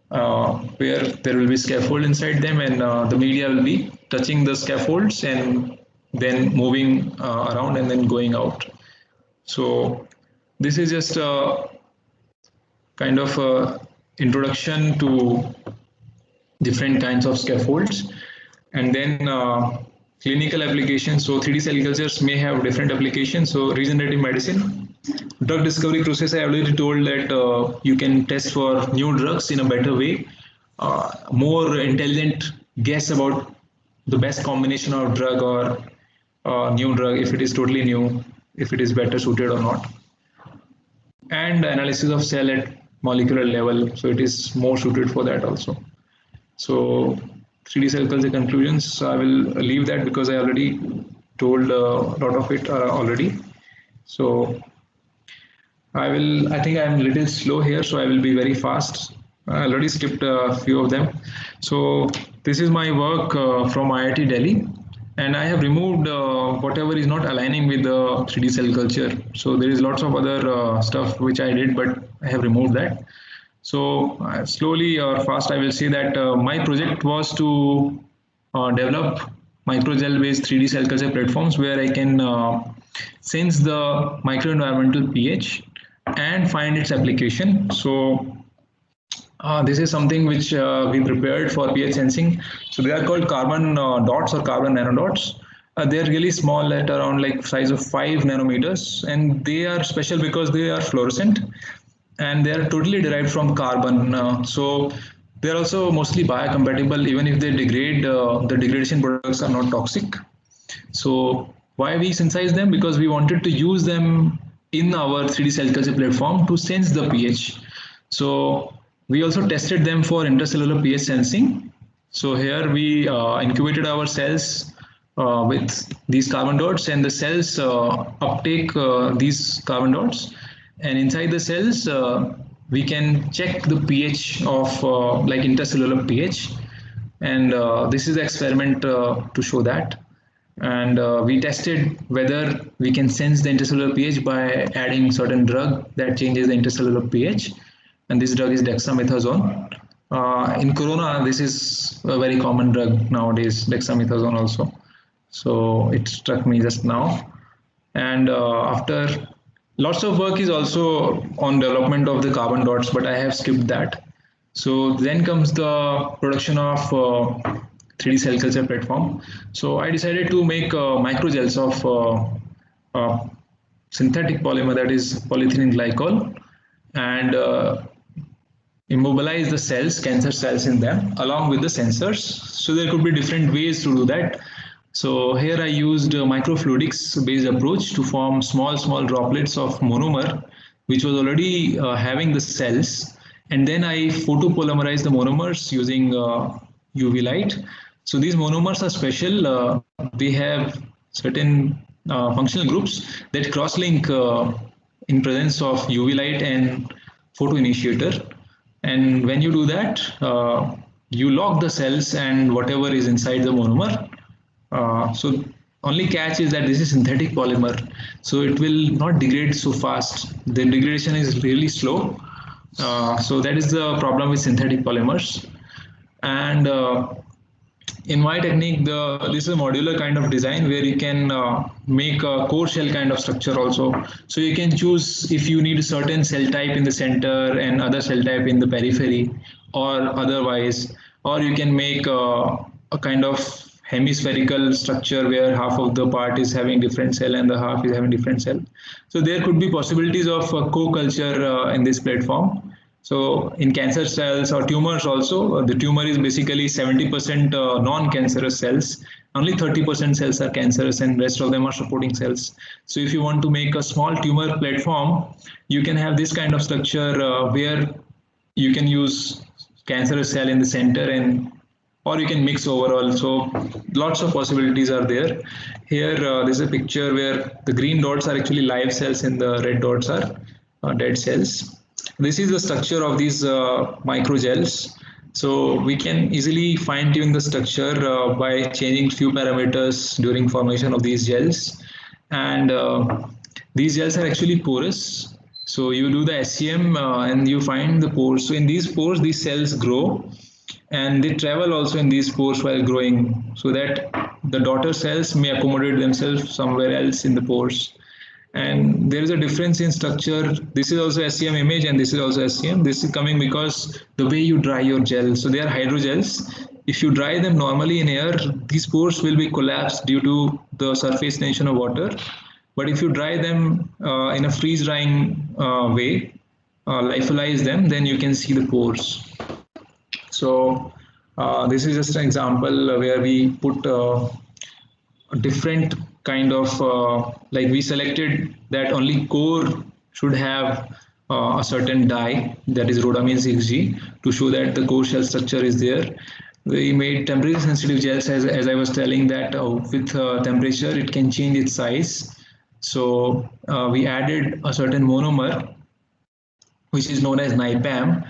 where there will be scaffold inside them, and the media will be touching the scaffolds and then moving around and then going out. So this is just a kind of a introduction to different kinds of scaffolds, and then clinical applications. So 3D cell cultures may have different applications. So regenerative medicine, drug discovery process, I already told that you can test for new drugs in a better way, more intelligent guess about the best combination of drug or new drug, if it is totally new, if it is better suited or not. And analysis of cell at molecular level, so it is more suited for that also. So 3D cell culture conclusions, I will leave that because I already told a lot of it already. So I think I'm a little slow here, so I will be very fast. I already skipped a few of them. So this is my work from IIT Delhi, and I have removed whatever is not aligning with the 3D cell culture. So there is lots of other stuff which I did, but I have removed that. So slowly or fast, I will say that my project was to develop microgel based 3D cell culture platforms where I can sense the microenvironmental pH and find its application. So this is something which we prepared for pH sensing. So they are called carbon dots or carbon nanodots. They're really small, at around like size of 5 nanometers, and they are special because they are fluorescent and they are totally derived from carbon. So they're also mostly biocompatible. Even if they degrade, the degradation products are not toxic. So why we synthesize them? Because we wanted to use them in our 3D cell culture platform to sense the pH. So we also tested them for intercellular pH sensing. So here we incubated our cells with these carbon dots, and the cells uptake these carbon dots, And inside the cells, we can check the pH of like intercellular pH. And this is the experiment to show that. And we tested whether we can sense the intercellular pH by adding certain drug that changes the intercellular pH. And this drug is dexamethasone. In corona, this is a very common drug nowadays, dexamethasone also. So it struck me just now. And after lots of work is also on development of the carbon dots, but I have skipped that. So then comes the production of 3D cell culture platform. So I decided to make microgels of synthetic polymer, that is polyethylene glycol, and immobilize the cells, cancer cells in them, along with the sensors. So there could be different ways to do that. So here I used microfluidics based approach to form small droplets of monomer, which was already having the cells. And then I photopolymerized the monomers using UV light. So these monomers are special. They have certain functional groups that cross-link in presence of UV light and photoinitiator. And when you do that, you lock the cells and whatever is inside the monomer. So only catch is that this is synthetic polymer, so it will not degrade so fast. The degradation is really slow. So that is the problem with synthetic polymers. And in my technique, this is a modular kind of design where you can make a core shell kind of structure also. So you can choose if you need a certain cell type in the center and other cell type in the periphery or otherwise, or you can make a kind of hemispherical structure where half of the part is having different cell and the half is having different cell. So there could be possibilities of co-culture in this platform. So in cancer cells or tumors also, the tumor is basically 70% non-cancerous cells. Only 30% cells are cancerous and rest of them are supporting cells. So if you want to make a small tumor platform, you can have this kind of structure where you can use cancerous cell in the center, and or you can mix overall. So lots of possibilities are there. Here, this is a picture where the green dots are actually live cells and the red dots are dead cells. This is the structure of these microgels. So we can easily fine tune the structure by changing few parameters during formation of these gels. And these gels are actually porous. So you do the SEM and you find the pores. So in these pores, these cells grow, and they travel also in these pores while growing, so that the daughter cells may accommodate themselves somewhere else in the pores. And there is a difference in structure. This is also SEM image and this is also SEM. This is coming because the way you dry your gel. So they are hydrogels. If you dry them normally in air, these pores will be collapsed due to the surface tension of water. But if you dry them in a freeze drying way, lyophilize them, then you can see the pores. So this is just an example where we put a different kind of, like we selected that only core should have a certain dye, that is rhodamine 6G, to show that the core shell structure is there. We made temperature sensitive gels, as I was telling, that with temperature it can change its size. So we added a certain monomer, which is known as NIPAM,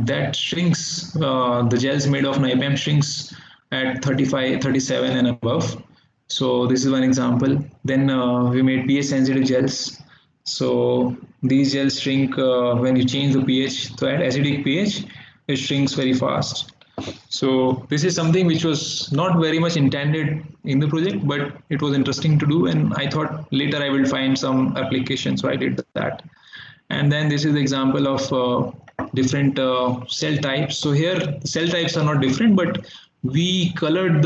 that shrinks, the gels made of NIPAM shrinks at 35, 37 and above. So this is one example. Then we made pH sensitive gels. So these gels shrink when you change the pH. So at acidic pH, it shrinks very fast. So this is something which was not very much intended in the project, but it was interesting to do, and I thought later I will find some application, so I did that. And then this is the example of different cell types. So here the cell types are not different, but we colored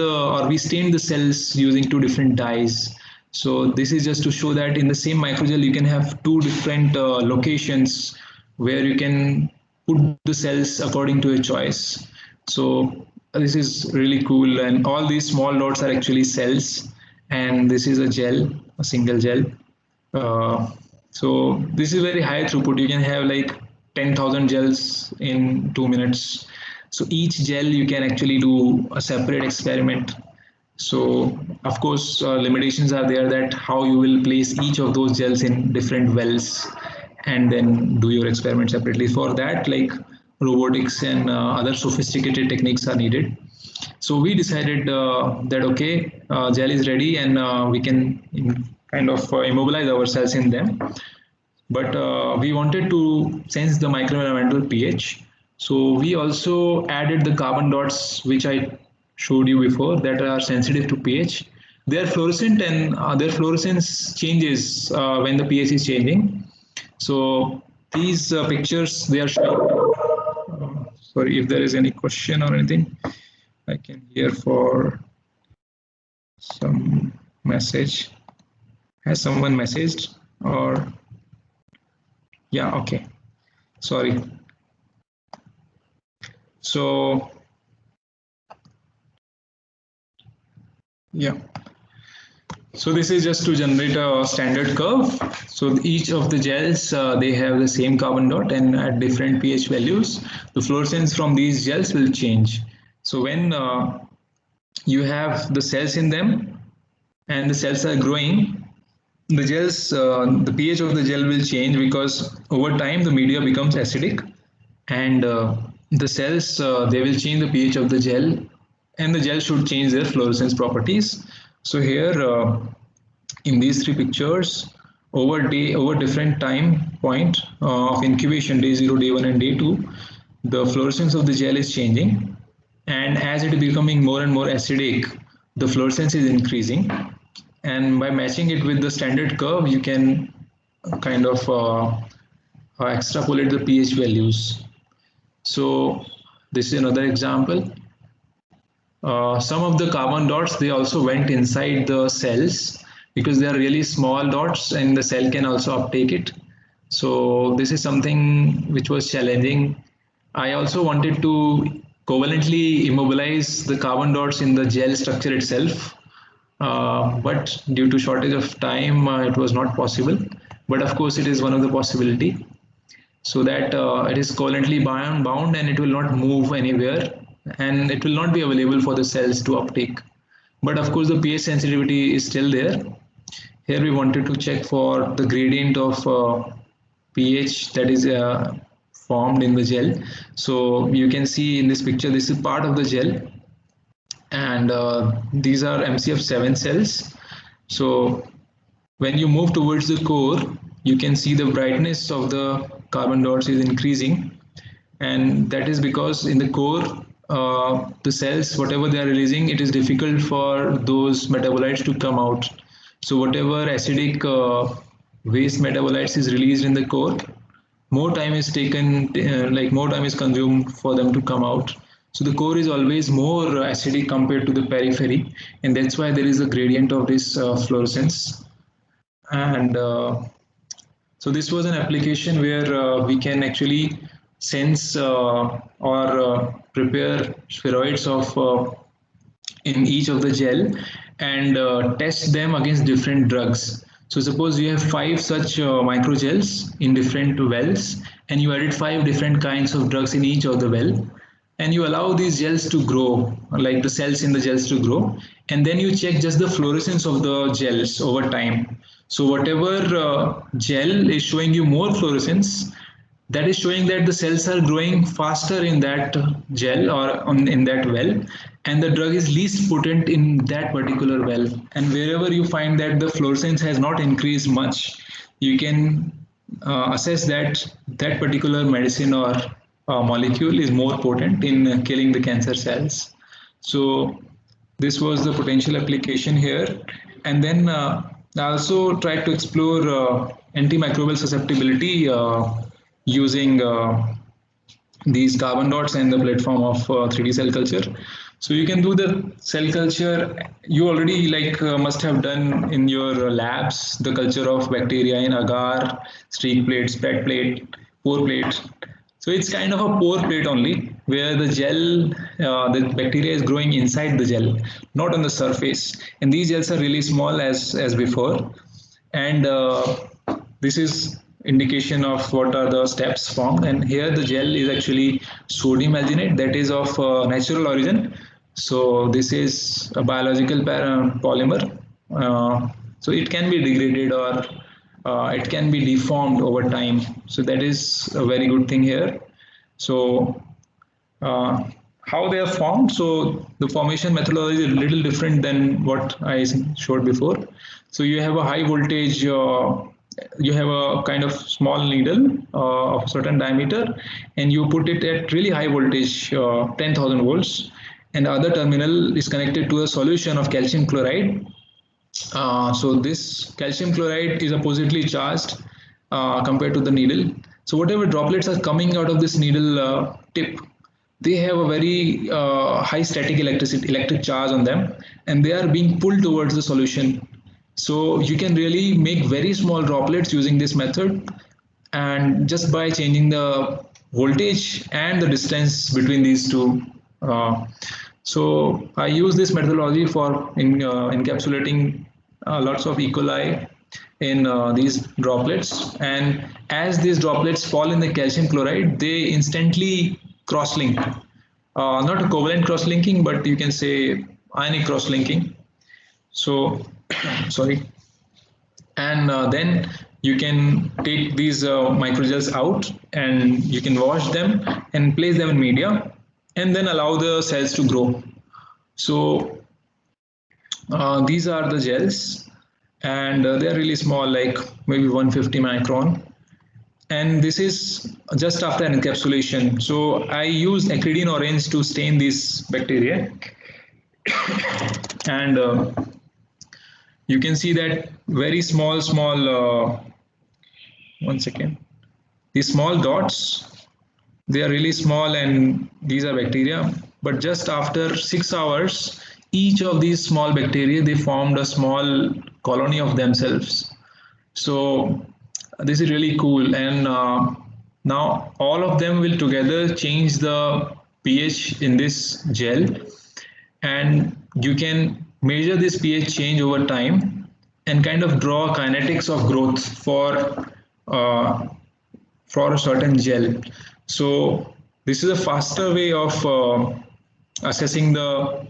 we stained the cells using two different dyes. So this is just to show that in the same microgel you can have two different locations where you can put the cells according to a choice. So this is really cool, and all these small dots are actually cells, and this is a gel, a single gel. So this is very high throughput. You can have like 10,000 gels in 2 minutes. So each gel you can actually do a separate experiment. So of course limitations are there, that how you will place each of those gels in different wells, and then do your experiment separately. For that, like robotics and other sophisticated techniques are needed. So we decided that okay, gel is ready and we can kind of immobilize ourselves in them. But we wanted to sense the microenvironmental pH. So we also added the carbon dots, which I showed you before, that are sensitive to pH. They are fluorescent and their fluorescence changes when the pH is changing. So these pictures, they are showing, sorry if there is any question or anything, I can hear for some message. Has someone messaged or? Yeah, okay. Sorry. So, yeah. So this is just to generate a standard curve. So each of the gels, they have the same carbon dot, and at different pH values, the fluorescence from these gels will change. So when you have the cells in them and the cells are growing, the gels, the pH of the gel will change because over time the media becomes acidic, and the cells, they will change the pH of the gel, and the gel should change their fluorescence properties. So here in these three pictures, over different time point of incubation, day 0, day 1 and day 2, the fluorescence of the gel is changing, and as it is becoming more and more acidic, the fluorescence is increasing, and by matching it with the standard curve you can kind of extrapolate the pH values. So this is another example. Some of the carbon dots, they also went inside the cells because they are really small dots and the cell can also uptake it. So this is something which was challenging. I also wanted to covalently immobilize the carbon dots in the gel structure itself, but due to shortage of time, it was not possible. But of course, it is one of the possibility, so that it is covalently bound and it will not move anywhere, and it will not be available for the cells to uptake. But of course, the pH sensitivity is still there. Here we wanted to check for the gradient of pH that is formed in the gel. So you can see in this picture, this is part of the gel, and these are MCF7 cells. So when you move towards the core, you can see the brightness of the carbon dots is increasing, and that is because in the core, the cells, whatever they are releasing, it is difficult for those metabolites to come out. So whatever acidic waste metabolites is released in the core, more time is taken, like more time is consumed for them to come out. So the core is always more acidic compared to the periphery, and that's why there is a gradient of this fluorescence. And so this was an application where we can actually sense or prepare spheroids of in each of the gel and test them against different drugs. So suppose you have 5 such microgels in different wells, and you added 5 different kinds of drugs in each of the well, and you allow these gels to grow, like the cells in the gels to grow, and then you check just the fluorescence of the gels over time. So whatever gel is showing you more fluorescence, that is showing that the cells are growing faster in that gel or in that well, and the drug is least potent in that particular well. And wherever you find that the fluorescence has not increased much, you can assess that that particular medicine or molecule is more potent in killing the cancer cells. So this was the potential application here. And then I also tried to explore antimicrobial susceptibility using these carbon dots and the platform of 3D cell culture. So you can do the cell culture. You already must have done in your labs the culture of bacteria in agar, streak plate, spread plate, pore plate. So it's kind of a pore plate only, where the gel, the bacteria is growing inside the gel, not on the surface. And these gels are really small as before. And this is indication of what are the steps formed. And here the gel is actually sodium alginate, that is of natural origin. So this is a biological polymer. So it can be degraded or it can be deformed over time. So that is a very good thing here. So how they are formed? So the formation methodology is a little different than what I showed before. So you have a high voltage, you have a kind of small needle of certain diameter, and you put it at really high voltage, 10,000 volts, and the other terminal is connected to a solution of calcium chloride. So this calcium chloride is oppositely charged compared to the needle. So whatever droplets are coming out of this needle tip, they have a very high static electric charge on them, and they are being pulled towards the solution. So you can really make very small droplets using this method, and just by changing the voltage and the distance between these two. So I use this methodology for encapsulating lots of E. coli in these droplets, and as these droplets fall in the calcium chloride, they instantly cross-link. Not a covalent cross-linking, but you can say ionic cross-linking. So, sorry. And then you can take these microgels out, and you can wash them and place them in media, and then allow the cells to grow. So these are the gels, and they're really small, like maybe 150 micron. And this is just after encapsulation. So I use acridine orange to stain these bacteria. And you can see that very small, one second. These small dots, they are really small, and these are bacteria. But just after 6 hours, each of these small bacteria, they formed a small colony of themselves. So this is really cool. And now all of them will together change the pH in this gel, and you can measure this pH change over time and kind of draw kinetics of growth for a certain gel. So this is a faster way of assessing the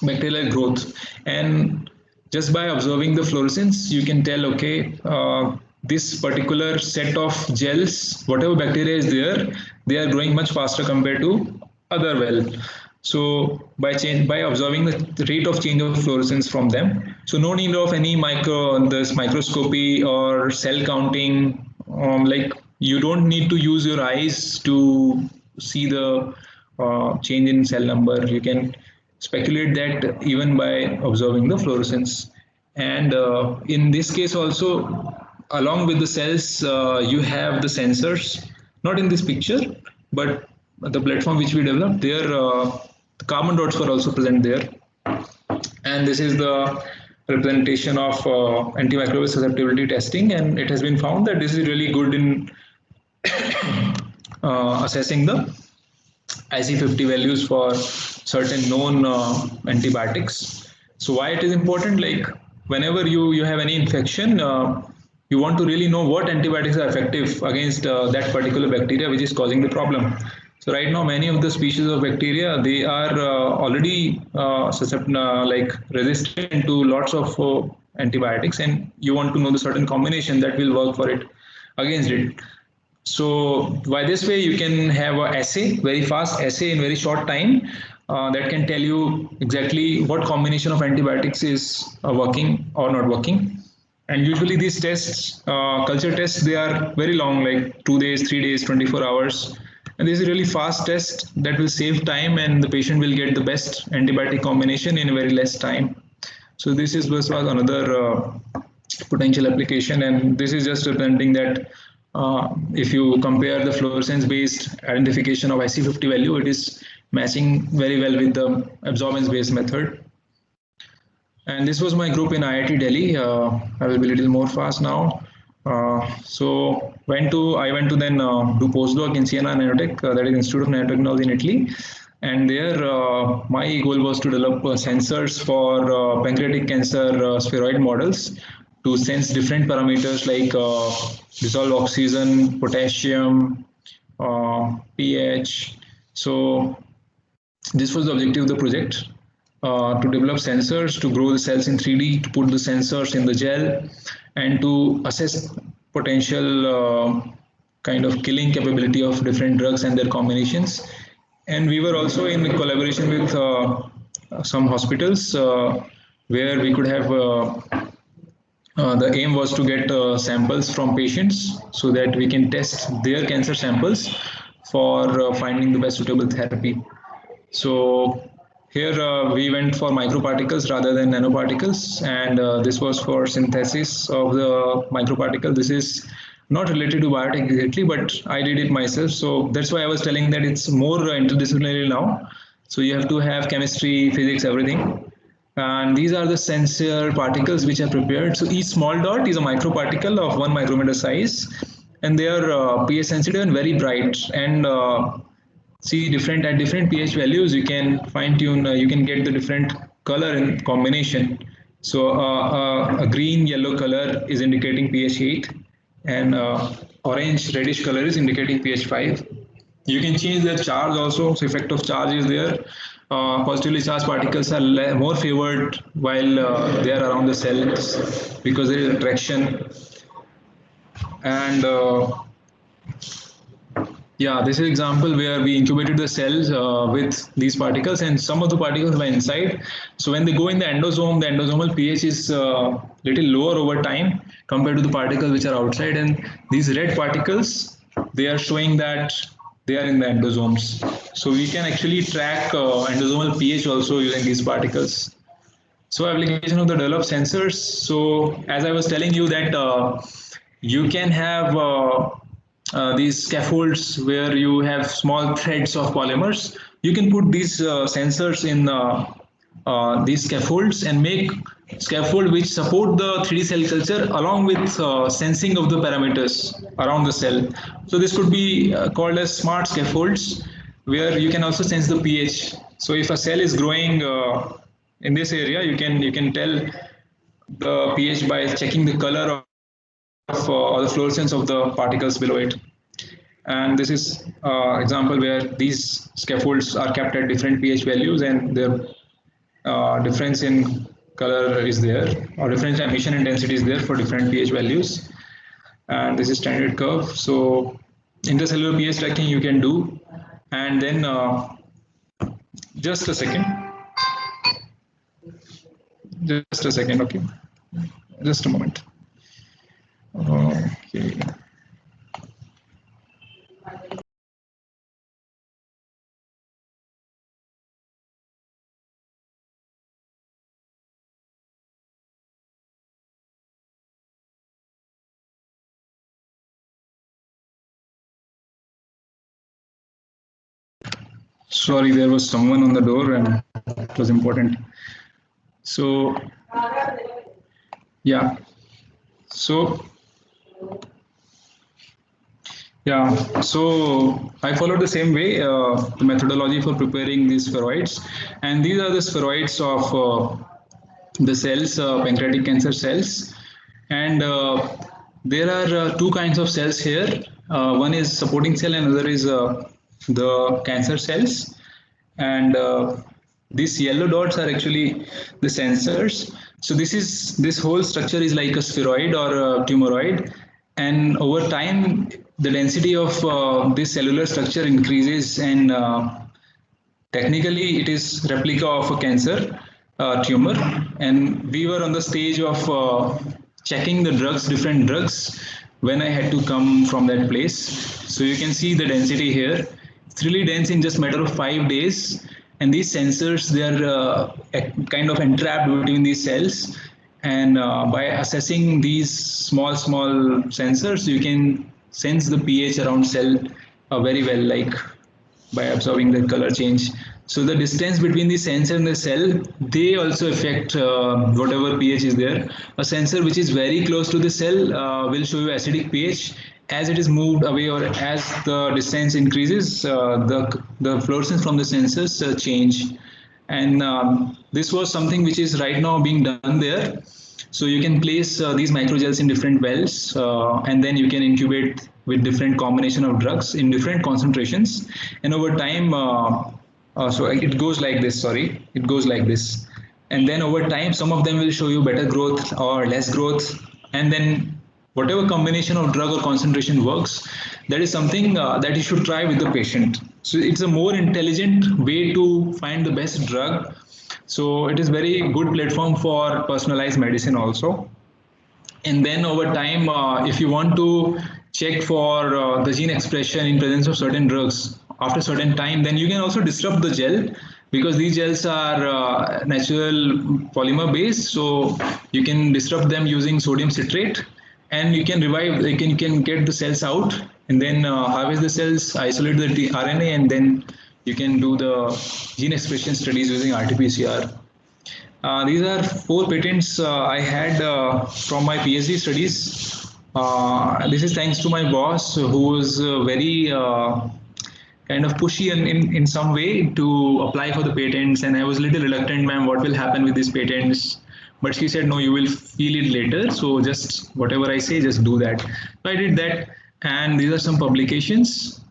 bacterial growth. And just by observing the fluorescence, you can tell, okay, this particular set of gels, whatever bacteria is there, they are growing much faster compared to other well. So by observing the rate of change of fluorescence from them, so no need of any microscopy or cell counting. Like you don't need to use your eyes to see the change in cell number. You can speculate that even by observing the fluorescence. And in this case also, along with the cells, you have the sensors, not in this picture, but the platform which we developed there, the carbon dots were also present there. And this is the representation of antimicrobial susceptibility testing, and it has been found that this is really good in assessing the IC50 values for certain known antibiotics. So why it is important? Like whenever you have any infection, you want to really know what antibiotics are effective against that particular bacteria which is causing the problem. So right now, many of the species of bacteria, they are already resistant to lots of antibiotics, and you want to know the certain combination that will work for it against it. So by this way, you can have an assay, very fast assay in very short time that can tell you exactly what combination of antibiotics is working or not working. And usually these tests, culture tests, they are very long, like 2 days, 3 days, 24 hours. And this is a really fast test that will save time, and the patient will get the best antibiotic combination in a very less time. So this was another potential application, and this is just representing that if you compare the fluorescence-based identification of IC50 value, it is matching very well with the absorbance-based method. And this was my group in IIT Delhi. I will be a little more fast now. So I went to then do postdoc in Siena Nanotech, that is Institute of Nanotechnology in Italy. And there, my goal was to develop sensors for pancreatic cancer spheroid models to sense different parameters like dissolved oxygen, potassium, pH. So this was the objective of the project. to develop sensors, to grow the cells in 3D, to put the sensors in the gel, and to assess potential kind of killing capability of different drugs and their combinations. And we were also in collaboration with some hospitals where we could have the aim was to get samples from patients so that we can test their cancer samples for finding the best suitable therapy. So here we went for microparticles rather than nanoparticles, and this was for synthesis of the microparticle. This is not related to biotech exactly, but I did it myself. So that's why I was telling that it's more interdisciplinary now. So you have to have chemistry, physics, everything. And these are the sensor particles which are prepared. So each small dot is a microparticle of 1 micrometer size, and they are pH sensitive and very bright. And see different at different pH values, you can fine tune, you can get the different color in combination. So a green yellow color is indicating pH 8, and orange reddish color is indicating pH 5. You can change their charge also. So effect of charge is there. Positively charged particles are more favored while they are around the cells because there is attraction. And yeah, this is example where we incubated the cells with these particles, and some of the particles were inside. So when they go in the endosomal pH is little lower over time compared to the particles which are outside. And these red particles, they are showing that they are in the endosomes. So we can actually track endosomal pH also using these particles. So application of the developed sensors. So as I was telling you that you can have these scaffolds where you have small threads of polymers. You can put these sensors in these scaffolds and make scaffold which support the 3D cell culture along with sensing of the parameters around the cell. So this could be called as smart scaffolds, where you can also sense the pH. So if a cell is growing in this area, you can tell the pH by checking the color of or the fluorescence of the particles below it. And this is example where these scaffolds are kept at different pH values, and their difference in color is there, or different emission intensity is there for different pH values. And this is standard curve. So intercellular pH tracking you can do. And then just a second, okay, just a moment. Okay. Sorry, there was someone on the door and it was important. So, yeah. So, yeah. So I followed the same way, the methodology for preparing these spheroids. And these are the spheroids of the cells, pancreatic cancer cells. And there are two kinds of cells here. One is supporting cell and another is the cancer cells. And these yellow dots are actually the sensors. So this whole structure is like a spheroid or a tumoroid, and over time the density of this cellular structure increases, and technically it is replica of a cancer tumor. And we were on the stage of checking the drugs, different drugs, when I had to come from that place. So you can see the density here. It's really dense in just a matter of 5 days. And these sensors, they are kind of entrapped between these cells. And by assessing these small sensors, you can sense the pH around cell very well, like by observing the color change. So the distance between the sensor and the cell, they also affect whatever pH is there. A sensor which is very close to the cell will show you acidic pH. As it is moved away, or as the distance increases, the fluorescence from the sensors change. And this was something which is right now being done there. So you can place these microgels in different wells, and then you can incubate with different combination of drugs in different concentrations. And over time, So it goes like this, sorry, it goes like this. And then over time, some of them will show you better growth or less growth. And then whatever combination of drug or concentration works, that is something that you should try with the patient. So it's a more intelligent way to find the best drug. So it is very good platform for personalized medicine also. And then over time, if you want to check for the gene expression in presence of certain drugs after certain time, then you can also disrupt the gel, because these gels are natural polymer based. So you can disrupt them using sodium citrate, and you can revive, you can get the cells out, and then harvest the cells, isolate the RNA, and then you can do the gene expression studies using RT-PCR. These are 4 patents I had from my PhD studies. This is thanks to my boss, who was very kind of pushy in some way to apply for the patents. And I was a little reluctant, ma'am, what will happen with these patents? But she said, no, you will feel it later. So just whatever I say, just do that. So I did that. And these are some publications.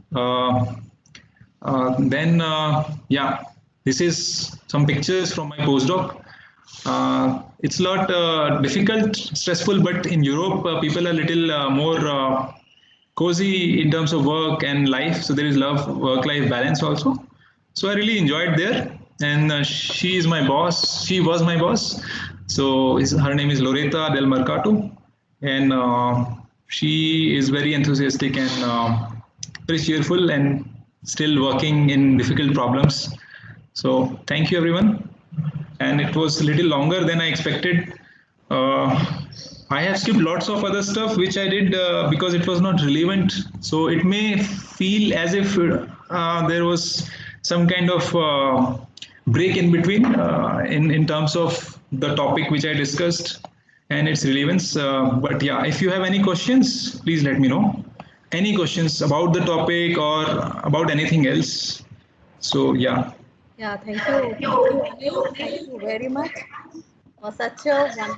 Yeah, this is some pictures from my postdoc. It's a lot difficult, stressful, but in Europe, people are a little more cozy in terms of work and life. So there is love, work-life balance also. So I really enjoyed there. And she is my boss. She was my boss. So her name is Loretta Del Mercato. And she is very enthusiastic and very cheerful and still working in difficult problems. So thank you, everyone. And it was a little longer than I expected. I have skipped lots of other stuff which I did because it was not relevant. So it may feel as if there was some kind of break in between in terms of the topic which I discussed and its relevance. But yeah, if you have any questions, please let me know. Any questions about the topic or about anything else? So yeah. Yeah, thank you. Thank you, Anil. Thank you very much for such a wonderful